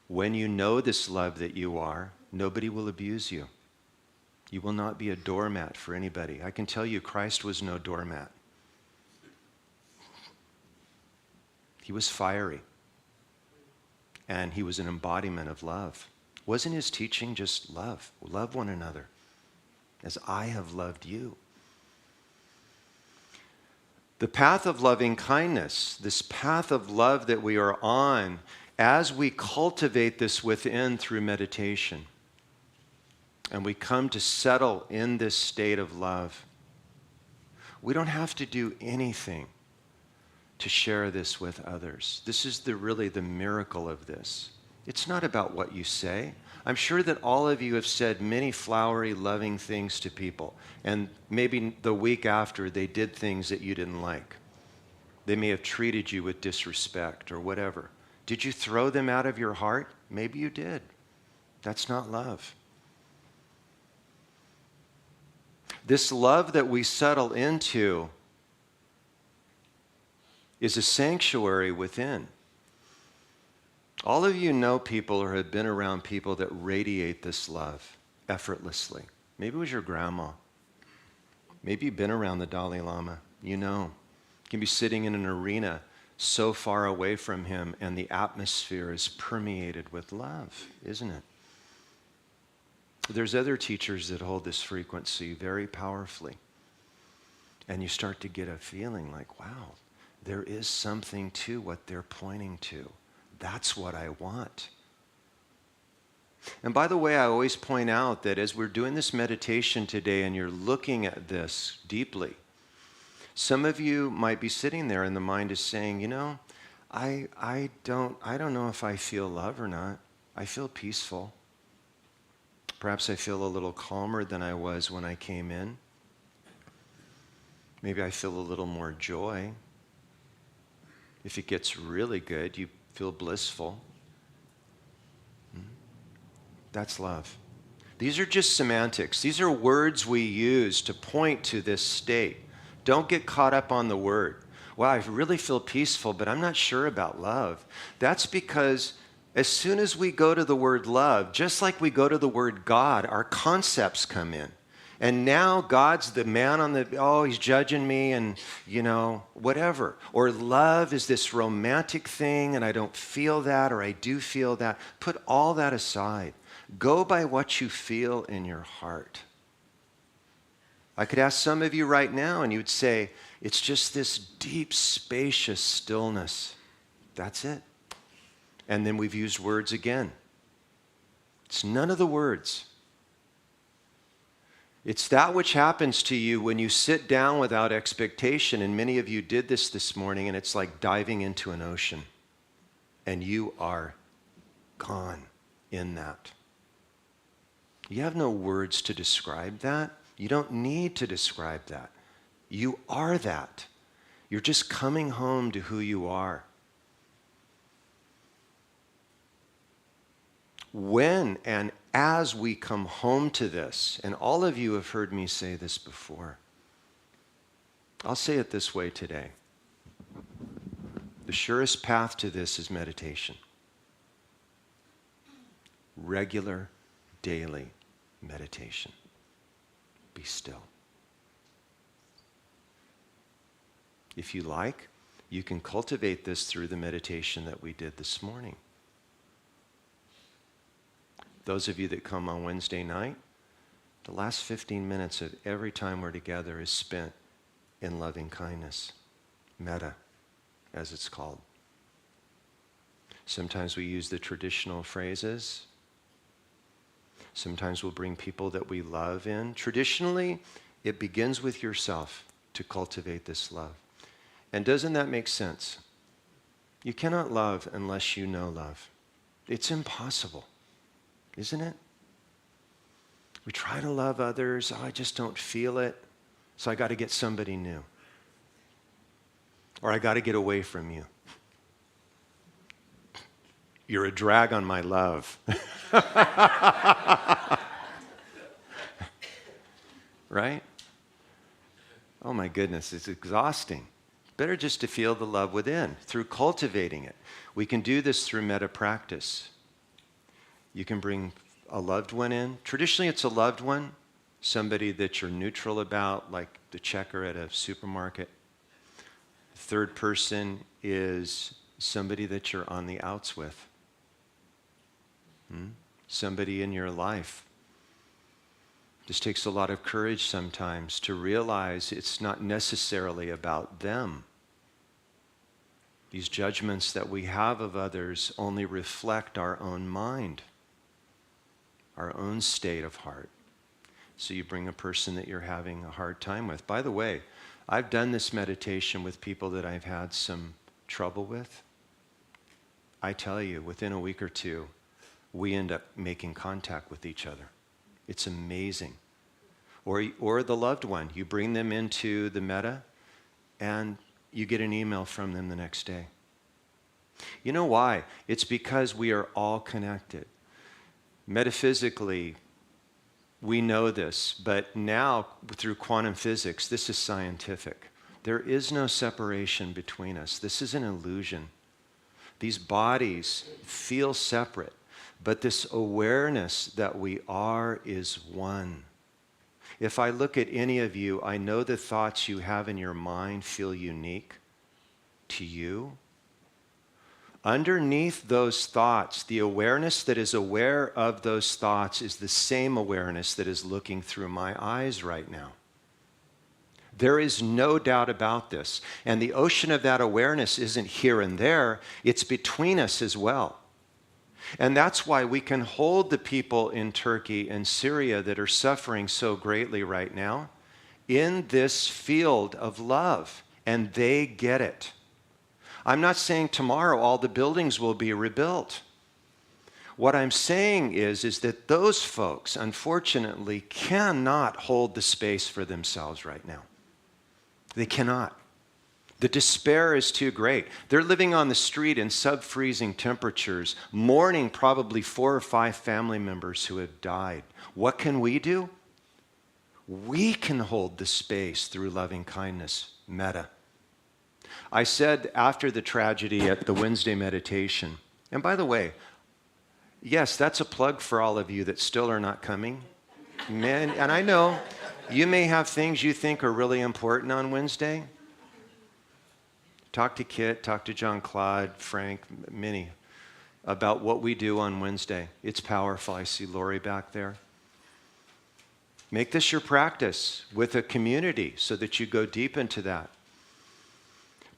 when you know this love that you are, nobody will abuse you. You will not be a doormat for anybody. I can tell you Christ was no doormat. He was fiery. And he was an embodiment of love. Wasn't his teaching just love? Love one another as I have loved you. The path of loving kindness, this path of love that we are on, as we cultivate this within through meditation, and we come to settle in this state of love, we don't have to do anything to share this with others. This is really the miracle of this. It's not about what you say. I'm sure that all of you have said many flowery, loving things to people, and maybe the week after they did things that you didn't like. They may have treated you with disrespect or whatever. Did you throw them out of your heart? Maybe you did. That's not love. This love that we settle into is a sanctuary within. All of you know people or have been around people that radiate this love effortlessly. Maybe it was your grandma. Maybe you've been around the Dalai Lama. You know. You can be sitting in an arena so far away from him, and the atmosphere is permeated with love, isn't it? There's other teachers that hold this frequency very powerfully. And you start to get a feeling like, wow, there is something to what they're pointing to. That's what I want. And by the way, I always point out that as we're doing this meditation today and you're looking at this deeply, some of you might be sitting there and the mind is saying, you know, I don't know if I feel love or not. I feel peaceful. Perhaps I feel a little calmer than I was when I came in. Maybe I feel a little more joy. If it gets really good, you feel blissful. That's love. These are just semantics. These are words we use to point to this state. Don't get caught up on the word. Wow, I really feel peaceful, but I'm not sure about love. That's because as soon as we go to the word love, just like we go to the word God, our concepts come in. And now God's the man on the, oh, he's judging me and, whatever. Or love is this romantic thing and I don't feel that, or I do feel that. Put all that aside. Go by what you feel in your heart. I could ask some of you right now and you would say, it's just this deep, spacious stillness. That's it. And then we've used words again. It's none of the words. It's that which happens to you when you sit down without expectation, and many of you did this morning, and it's like diving into an ocean, and you are gone in that. You have no words to describe that. You don't need to describe that. You are that. You're just coming home to who you are. When and as we come home to this, and all of you have heard me say this before, I'll say it this way today. The surest path to this is meditation. Regular, daily meditation. Be still. If you like, you can cultivate this through the meditation that we did this morning. Those of you that come on Wednesday night, the last 15 minutes of every time we're together is spent in loving kindness, metta, as it's called. Sometimes we use the traditional phrases. Sometimes we'll bring people that we love in. Traditionally, it begins with yourself to cultivate this love. And doesn't that make sense? You cannot love unless you know love. It's impossible. Isn't it? We try to love others. Oh, I just don't feel it. So I got to get somebody new. Or I got to get away from you. You're a drag on my love. Right? Oh my goodness, it's exhausting. Better just to feel the love within through cultivating it. We can do this through metta practice. You can bring a loved one in. Traditionally, it's a loved one, somebody that you're neutral about, like the checker at a supermarket. The third person is somebody that you're on the outs with. Somebody in your life. This takes a lot of courage sometimes to realize it's not necessarily about them. These judgments that we have of others only reflect our own mind, our own state of heart. So you bring a person that you're having a hard time with. By the way, I've done this meditation with people that I've had some trouble with. I tell you, within a week or two, we end up making contact with each other. It's amazing. Or the loved one, you bring them into the metta and you get an email from them the next day. You know why? It's because we are all connected. Metaphysically, we know this, but now through quantum physics, this is scientific. There is no separation between us. This is an illusion. These bodies feel separate, but this awareness that we are is one. If I look at any of you, I know the thoughts you have in your mind feel unique to you. Underneath those thoughts, the awareness that is aware of those thoughts is the same awareness that is looking through my eyes right now. There is no doubt about this. And the ocean of that awareness isn't here and there, it's between us as well. And that's why we can hold the people in Turkey and Syria that are suffering so greatly right now in this field of love, and they get it. I'm not saying tomorrow all the buildings will be rebuilt. What I'm saying is that those folks, unfortunately, cannot hold the space for themselves right now. They cannot. The despair is too great. They're living on the street in sub-freezing temperatures, mourning probably 4 or 5 family members who have died. What can we do? We can hold the space through loving kindness, metta. I said after the tragedy at the Wednesday meditation, and by the way, yes, that's a plug for all of you that still are not coming. Man, and I know You may have things you think are really important on Wednesday. Talk to Kit, talk to John Claude, Frank, Minnie, about what we do on Wednesday. It's powerful. I see Lori back there. Make this your practice with a community so that you go deep into that.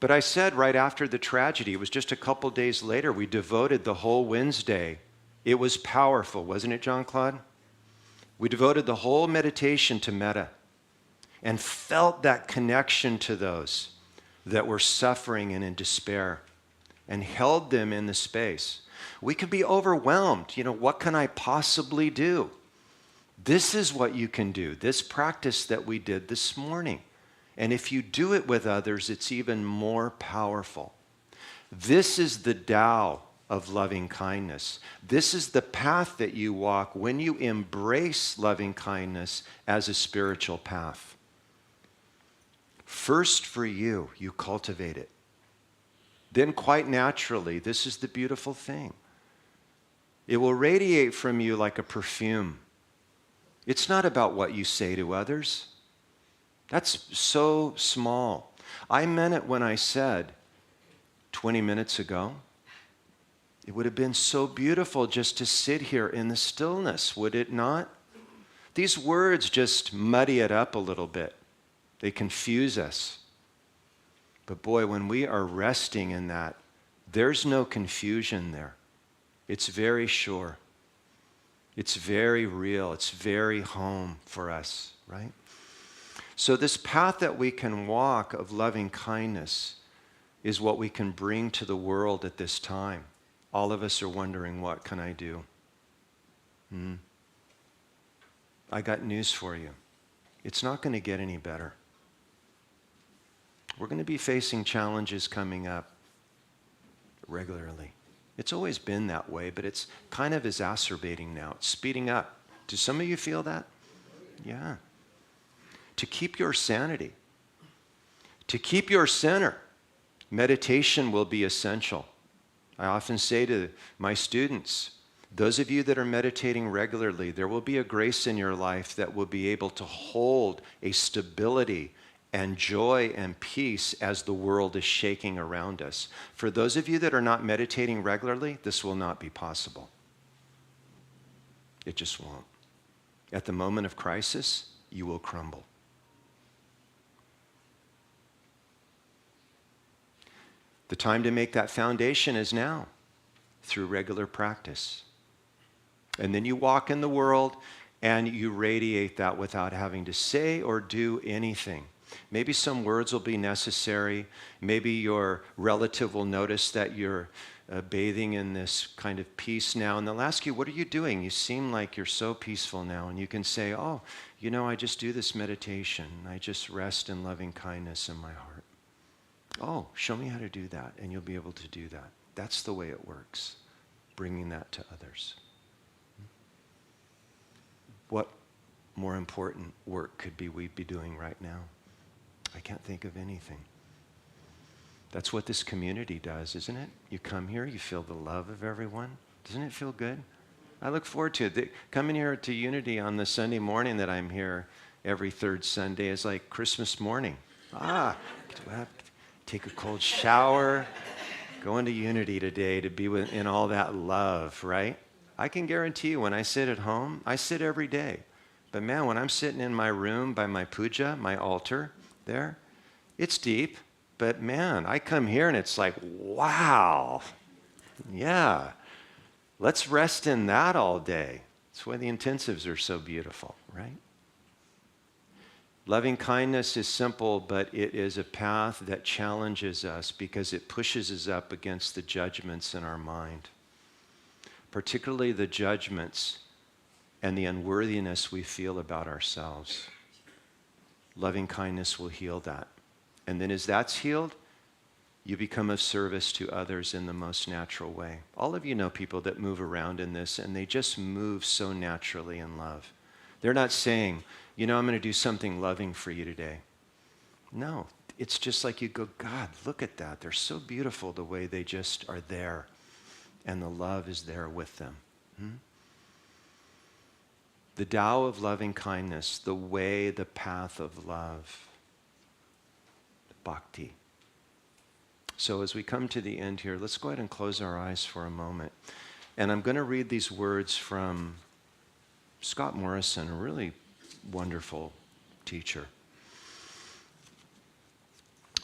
But I said right after the tragedy, it was just a couple days later, we devoted the whole Wednesday. It was powerful, wasn't it, John Claude? We devoted the whole meditation to metta and felt that connection to those that were suffering and in despair and held them in the space. We could be overwhelmed. What can I possibly do? This is what you can do, this practice that we did this morning. And if you do it with others, it's even more powerful. This is the Tao of loving kindness. This is the path that you walk when you embrace loving kindness as a spiritual path. First for you, you cultivate it. Then quite naturally, this is the beautiful thing. It will radiate from you like a perfume. It's not about what you say to others. That's so small. I meant it when I said 20 minutes ago, it would have been so beautiful just to sit here in the stillness, would it not? These words just muddy it up a little bit. They confuse us. But boy, when we are resting in that, there's no confusion there. It's very sure. It's very real. It's very home for us, right? So this path that we can walk of loving kindness is what we can bring to the world at this time. All of us are wondering, what can I do? I got news for you. It's not going to get any better. We're going to be facing challenges coming up regularly. It's always been that way, but it's kind of exacerbating now. It's speeding up. Do some of you feel that? Yeah. To keep your sanity, to keep your center, meditation will be essential. I often say to my students, those of you that are meditating regularly, there will be a grace in your life that will be able to hold a stability and joy and peace as the world is shaking around us. For those of you that are not meditating regularly, this will not be possible. It just won't. At the moment of crisis, you will crumble. The time to make that foundation is now, through regular practice. And then you walk in the world and you radiate that without having to say or do anything. Maybe some words will be necessary. Maybe your relative will notice that you're bathing in this kind of peace now, and they'll ask you, what are you doing? You seem like you're so peaceful now. And you can say, oh, I just do this meditation. I just rest in loving kindness in my heart. Oh, show me how to do that, and you'll be able to do that. That's the way it works, bringing that to others. What more important work could we be doing right now? I can't think of anything. That's what this community does, isn't it? You come here, you feel the love of everyone. Doesn't it feel good? I look forward to it. Coming here to Unity on the Sunday morning that I'm here every third Sunday is like Christmas morning. Do I have to take a cold shower, go into Unity today to be in all that love, right? I can guarantee you when I sit at home, I sit every day. But man, when I'm sitting in my room by my puja, my altar there, it's deep. But man, I come here and it's like, wow, yeah. Let's rest in that all day. That's why the intensives are so beautiful, right? Loving kindness is simple, but it is a path that challenges us because it pushes us up against the judgments in our mind, particularly the judgments and the unworthiness we feel about ourselves. Loving kindness will heal that. And then as that's healed, you become of service to others in the most natural way. All of you know people that move around in this, and they just move so naturally in love. They're not saying, I'm going to do something loving for you today. No, it's just like you go, God, look at that. They're so beautiful the way they just are there, and the love is there with them. The Tao of loving kindness, the way, the path of love, bhakti. So as we come to the end here, let's go ahead and close our eyes for a moment. And I'm going to read these words from Scott Morrison, a really wonderful teacher.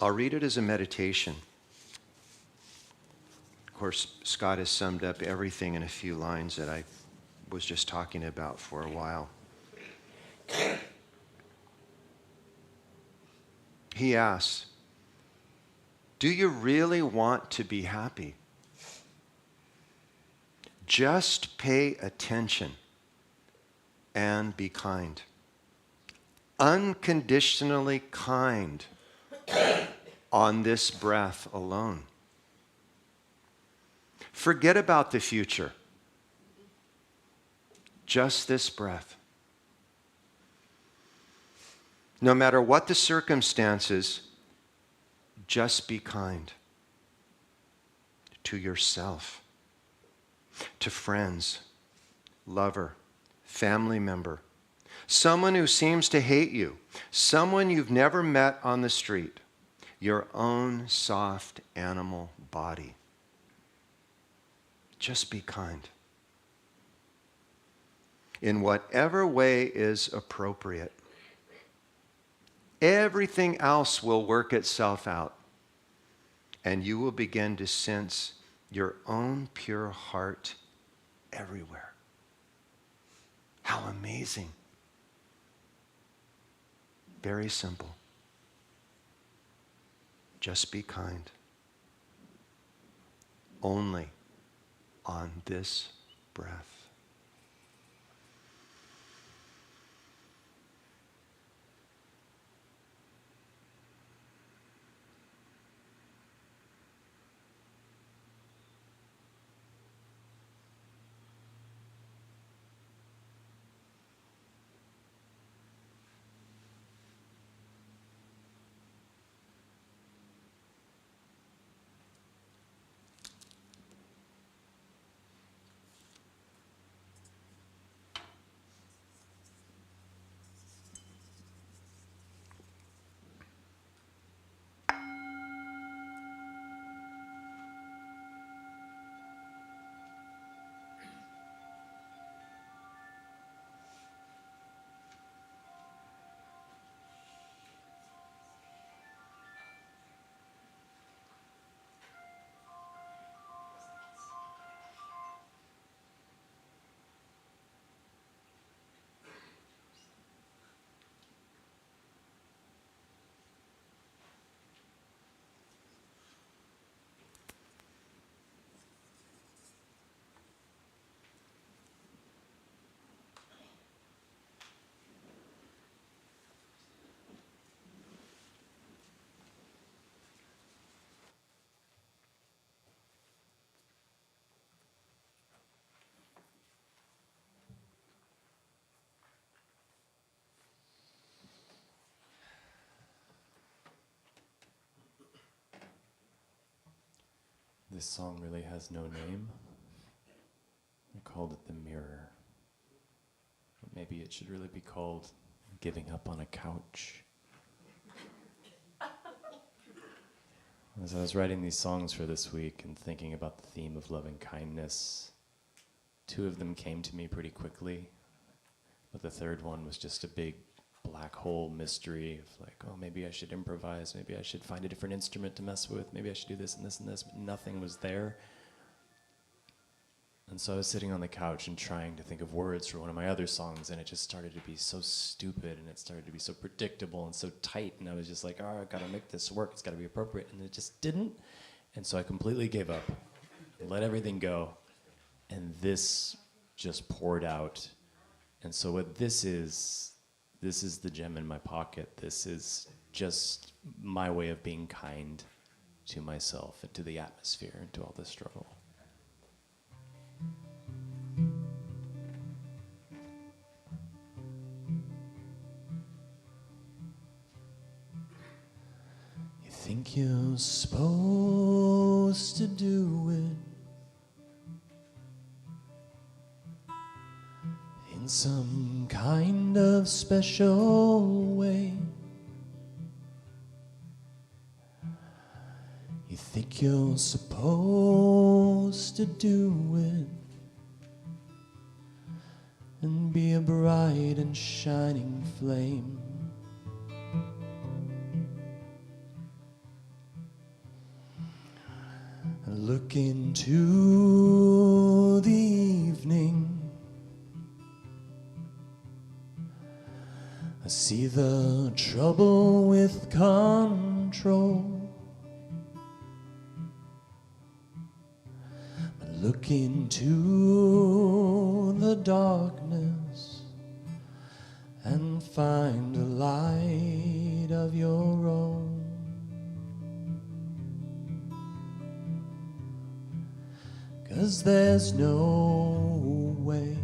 I'll read it as a meditation. Of course, Scott has summed up everything in a few lines that I was just talking about for a while. He asks, do you really want to be happy? Just pay attention and be kind. Unconditionally kind on this breath alone. Forget about the future. Just this breath. No matter what the circumstances, just be kind to yourself, to friends, lover, family member, someone who seems to hate you, someone you've never met on the street, your own soft animal body. Just be kind. In whatever way is appropriate. Everything else will work itself out, and you will begin to sense your own pure heart everywhere. How amazing. Very simple. Just be kind. Only on this breath. This song really has no name. I called it The Mirror. But maybe it should really be called Giving Up on a Couch. As I was writing these songs for this week and thinking about the theme of loving kindness, two of them came to me pretty quickly, but the third one was just a big black hole mystery of like, oh, maybe I should improvise, maybe I should find a different instrument to mess with, maybe I should do this and this and this, but nothing was there. And so I was sitting on the couch and trying to think of words for one of my other songs, and it just started to be so stupid, and it started to be so predictable and so tight, and I was just like, oh, I gotta make this work, it's gotta be appropriate, and it just didn't. And so I completely gave up, let everything go, and this just poured out. And so what this is the gem in my pocket. This is just my way of being kind to myself and to the atmosphere and to all this struggle. You think you're supposed to do it in some kind of special way. You think you're supposed to do it and be a bright and shining flame. And look into the evening. I see the trouble with control. Look into the darkness and find a light of your own. 'Cause there's no way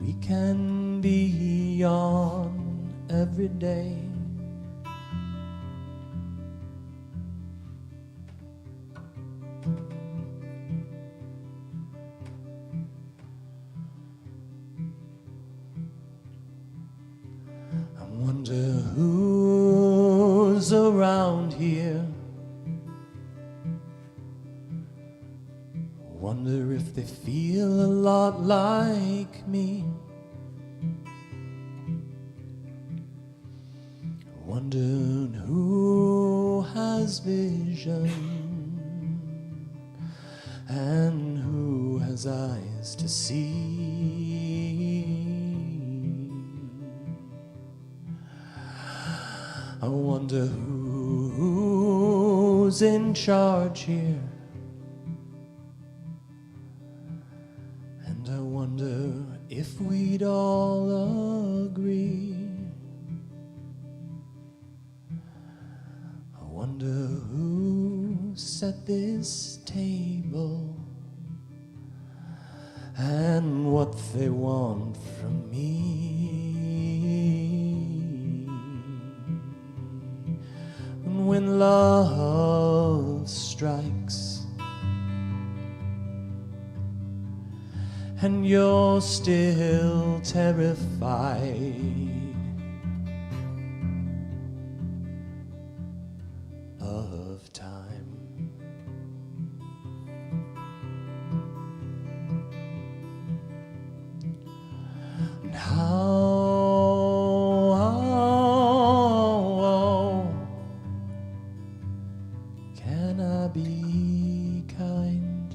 we can be on every day. I wonder who's around here. Wonder if they feel a lot like me. Wondering who has vision and who has eyes to see. I wonder who's in charge here. And I wonder if we'd all agree. I wonder who set this table and what they want from me. And when love strikes and you're still terrified of time, and how can I be kind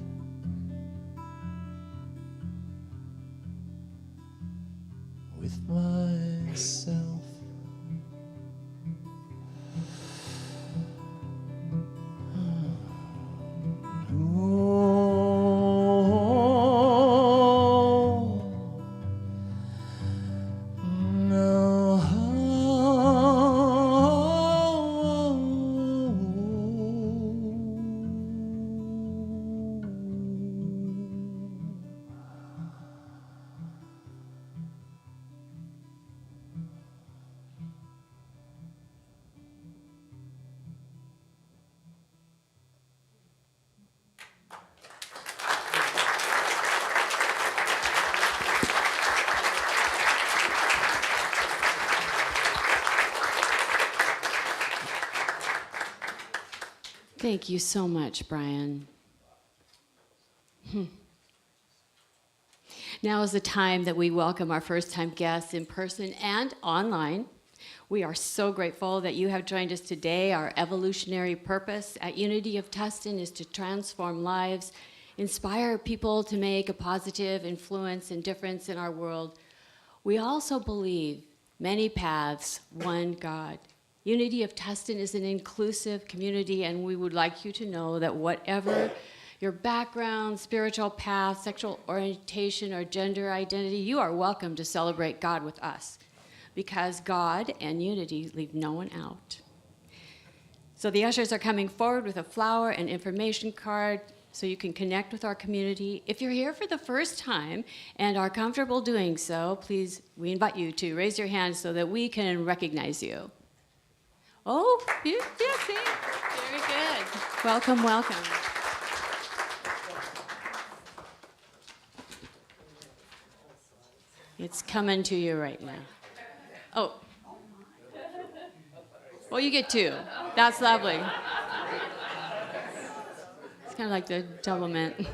with myself? Thank you so much, Brian. Now is the time that we welcome our first-time guests in person and online. We are so grateful that you have joined us today. Our evolutionary purpose at Unity of Tustin is to transform lives, inspire people to make a positive influence and difference in our world. We also believe many paths, one God. Unity of Tustin is an inclusive community, and we would like you to know that whatever your background, spiritual path, sexual orientation, or gender identity, you are welcome to celebrate God with us, because God and unity leave no one out. So the ushers are coming forward with a flower and information card so you can connect with our community. If you're here for the first time and are comfortable doing so, please, we invite you to raise your hand so that we can recognize you. Oh, yes, very good. Welcome, welcome. It's coming to you right now. Oh. Well, you get two. That's lovely. It's kind of like the double mint.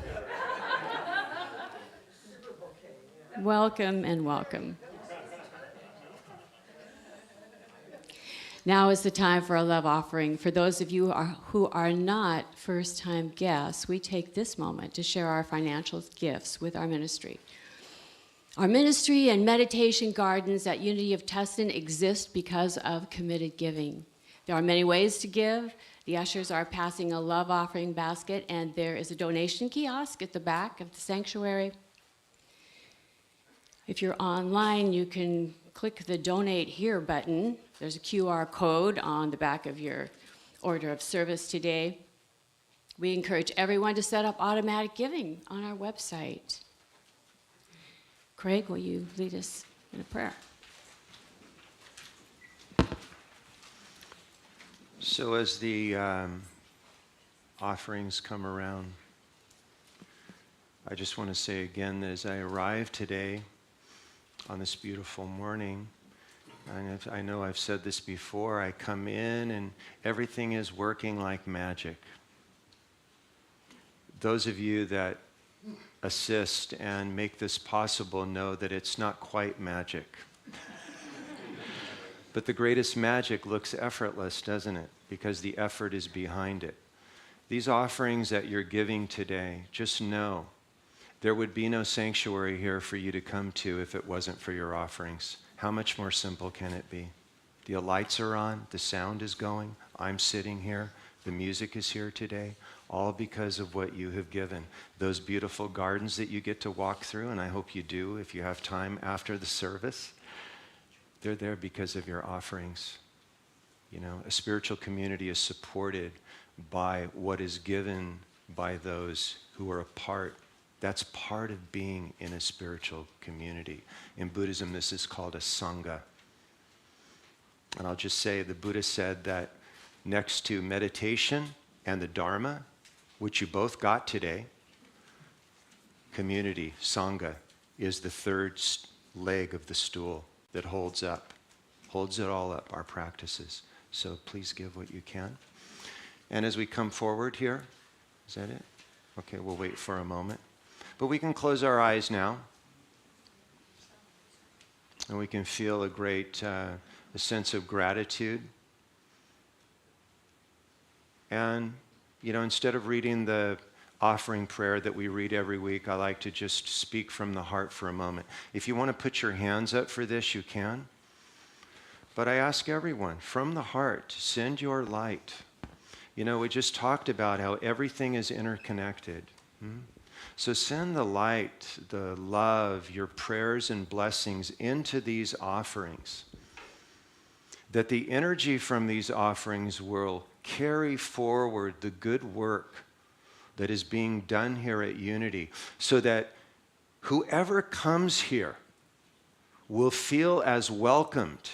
Welcome and welcome. Now is the time for a love offering. For those of you who are not first-time guests, we take this moment to share our financial gifts with our ministry. Our ministry and meditation gardens at Unity of Tustin exist because of committed giving. There are many ways to give. The ushers are passing a love offering basket, and there is a donation kiosk at the back of the sanctuary. If you're online, you can click the Donate Here button. There's a QR code on the back of your order of service today. We encourage everyone to set up automatic giving on our website. Craig, will you lead us in a prayer? So as the offerings come around, I just want to say again that as I arrived today on this beautiful morning, and I know I've said this before, I come in and everything is working like magic. Those of you that assist and make this possible know that it's not quite magic. But the greatest magic looks effortless, doesn't it? Because the effort is behind it. These offerings that you're giving today, just know there would be no sanctuary here for you to come to if it wasn't for your offerings. How much more simple can it be? The lights are on, the sound is going, I'm sitting here, the music is here today, all because of what you have given. Those beautiful gardens that you get to walk through, and I hope you do if you have time after the service, they're there because of your offerings. You know, a spiritual community is supported by what is given by those who are a part. That's part of being in a spiritual community. In Buddhism, this is called a sangha. And I'll just say, the Buddha said that next to meditation and the Dharma, which you both got today, community, sangha, is the third leg of the stool that holds it all up, our practices. So please give what you can. And as we come forward here, is that it? Okay, we'll wait for a moment. But we can close our eyes now. And we can feel a great a sense of gratitude. And, you know, instead of reading the offering prayer that we read every week, I like to just speak from the heart for a moment. If you want to put your hands up for this, you can. But I ask everyone, from the heart, send your light. You know, we just talked about how everything is interconnected. So send the light, the love, your prayers and blessings into these offerings. That the energy from these offerings will carry forward the good work that is being done here at Unity, so that whoever comes here will feel as welcomed,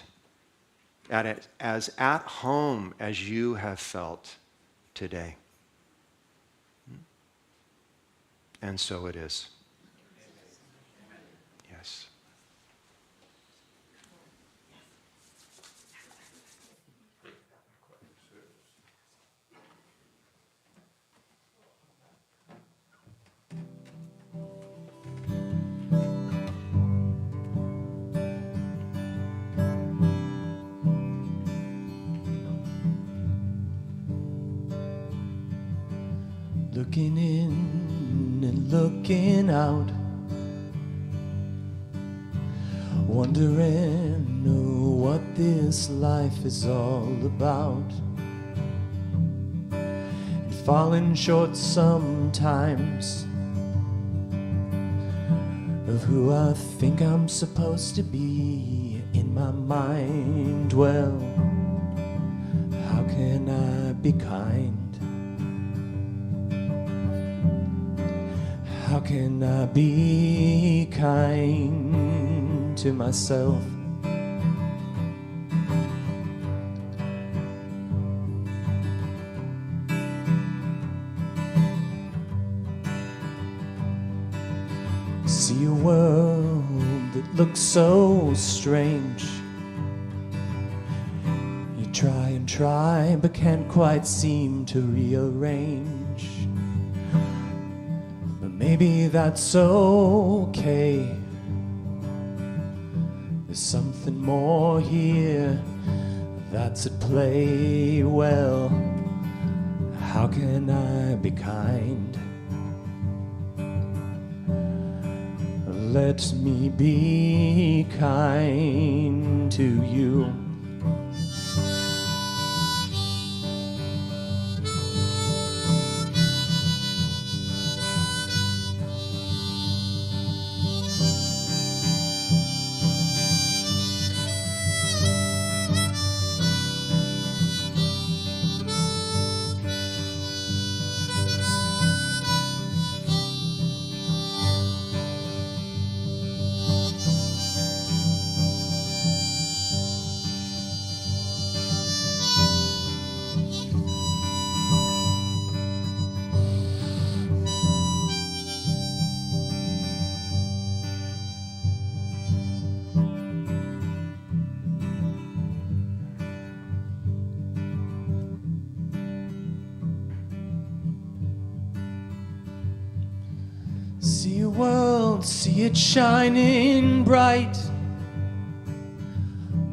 as at home as you have felt today. And so it is. Yes. Looking in and looking out, wondering what this life is all about, and falling short sometimes of who I think I'm supposed to be in my mind. Well, how can I be kind? How can I be kind to myself? See a world that that looks so strange. You try and try, but can't quite seem to rearrange. But maybe that's okay. There's something more here that's at play. Well, how can I be kind? Let me be kind to you. See a world, see it shining bright.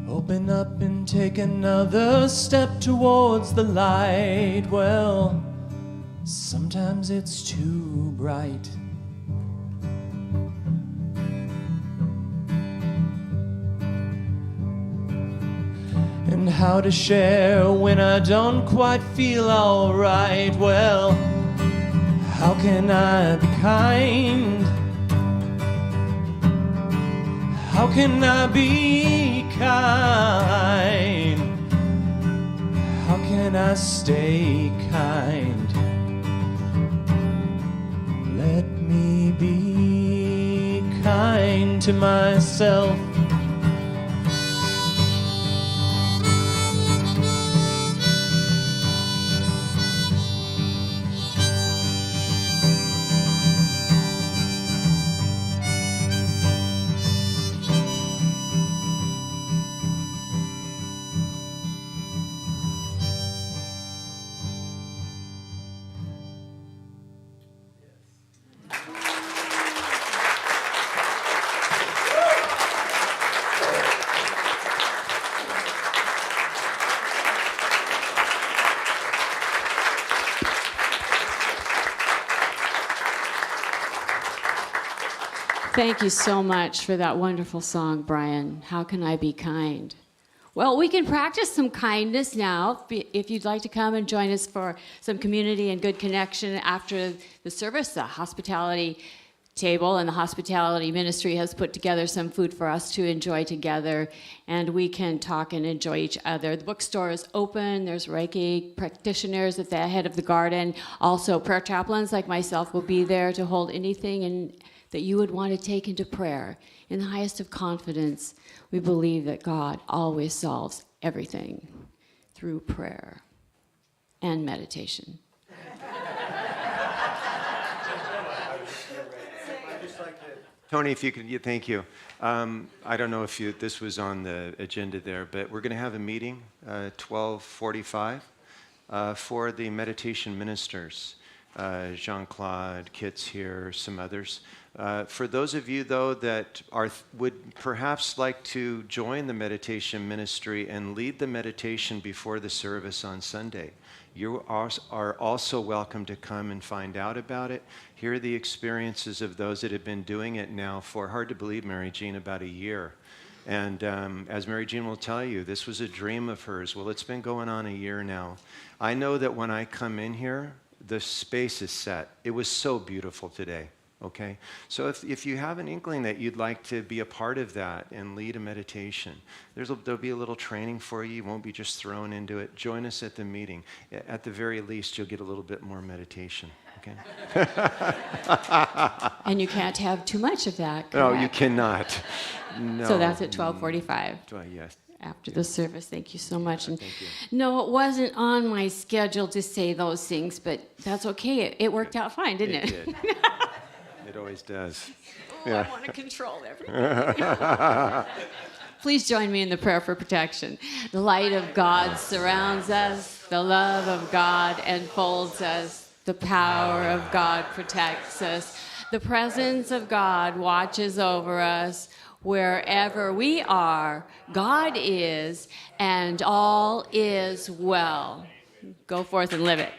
Open up and take another step towards the light. Well, sometimes it's too bright. And how to share when I don't quite feel alright. Well, how can I be kind? How can I be kind? How can I stay kind? Let me be kind to myself. Thank you so much for that wonderful song, Brian. How can I be kind? Well, we can practice some kindness now. If you'd like to come and join us for some community and good connection after the service, the hospitality table and the hospitality ministry has put together some food for us to enjoy together, and we can talk and enjoy each other. The bookstore is open. There's Reiki practitioners at the head of the garden. Also, prayer chaplains like myself will be there to hold anything that you would want to take into prayer. In the highest of confidence, we believe that God always solves everything through prayer and meditation. Tony, if you could, thank you. I don't know if this was on the agenda there, but we're going to have a meeting, 12:45, for the meditation ministers. Jean-Claude, Kit's here, some others. For those of you, though, that would perhaps like to join the meditation ministry and lead the meditation before the service on Sunday, you are also welcome to come and find out about it. Hear the experiences of those that have been doing it now for, hard to believe, Mary Jean, about a year. And as Mary Jean will tell you, this was a dream of hers. Well, it's been going on a year now. I know that when I come in here, the space is set. It was so beautiful today. Okay, so if you have an inkling that you'd like to be a part of that and lead a meditation, there'll be a little training for you. You won't be just thrown into it. Join us at the meeting. At the very least, you'll get a little bit more meditation. Okay. And you can't have too much of that. Correct? No, you cannot. No. So that's at 12:45. Yes. After the service. Thank you so much. And thank you. no, it wasn't on my schedule to say those things, but that's okay. It worked out fine, didn't it? Did. It always does. Oh, I want to control everything. Please join me in the prayer for protection. The light of God surrounds us. The love of God enfolds us. The power of God protects us. The presence of God watches over us. Wherever we are, God is, and all is well. Go forth and live it.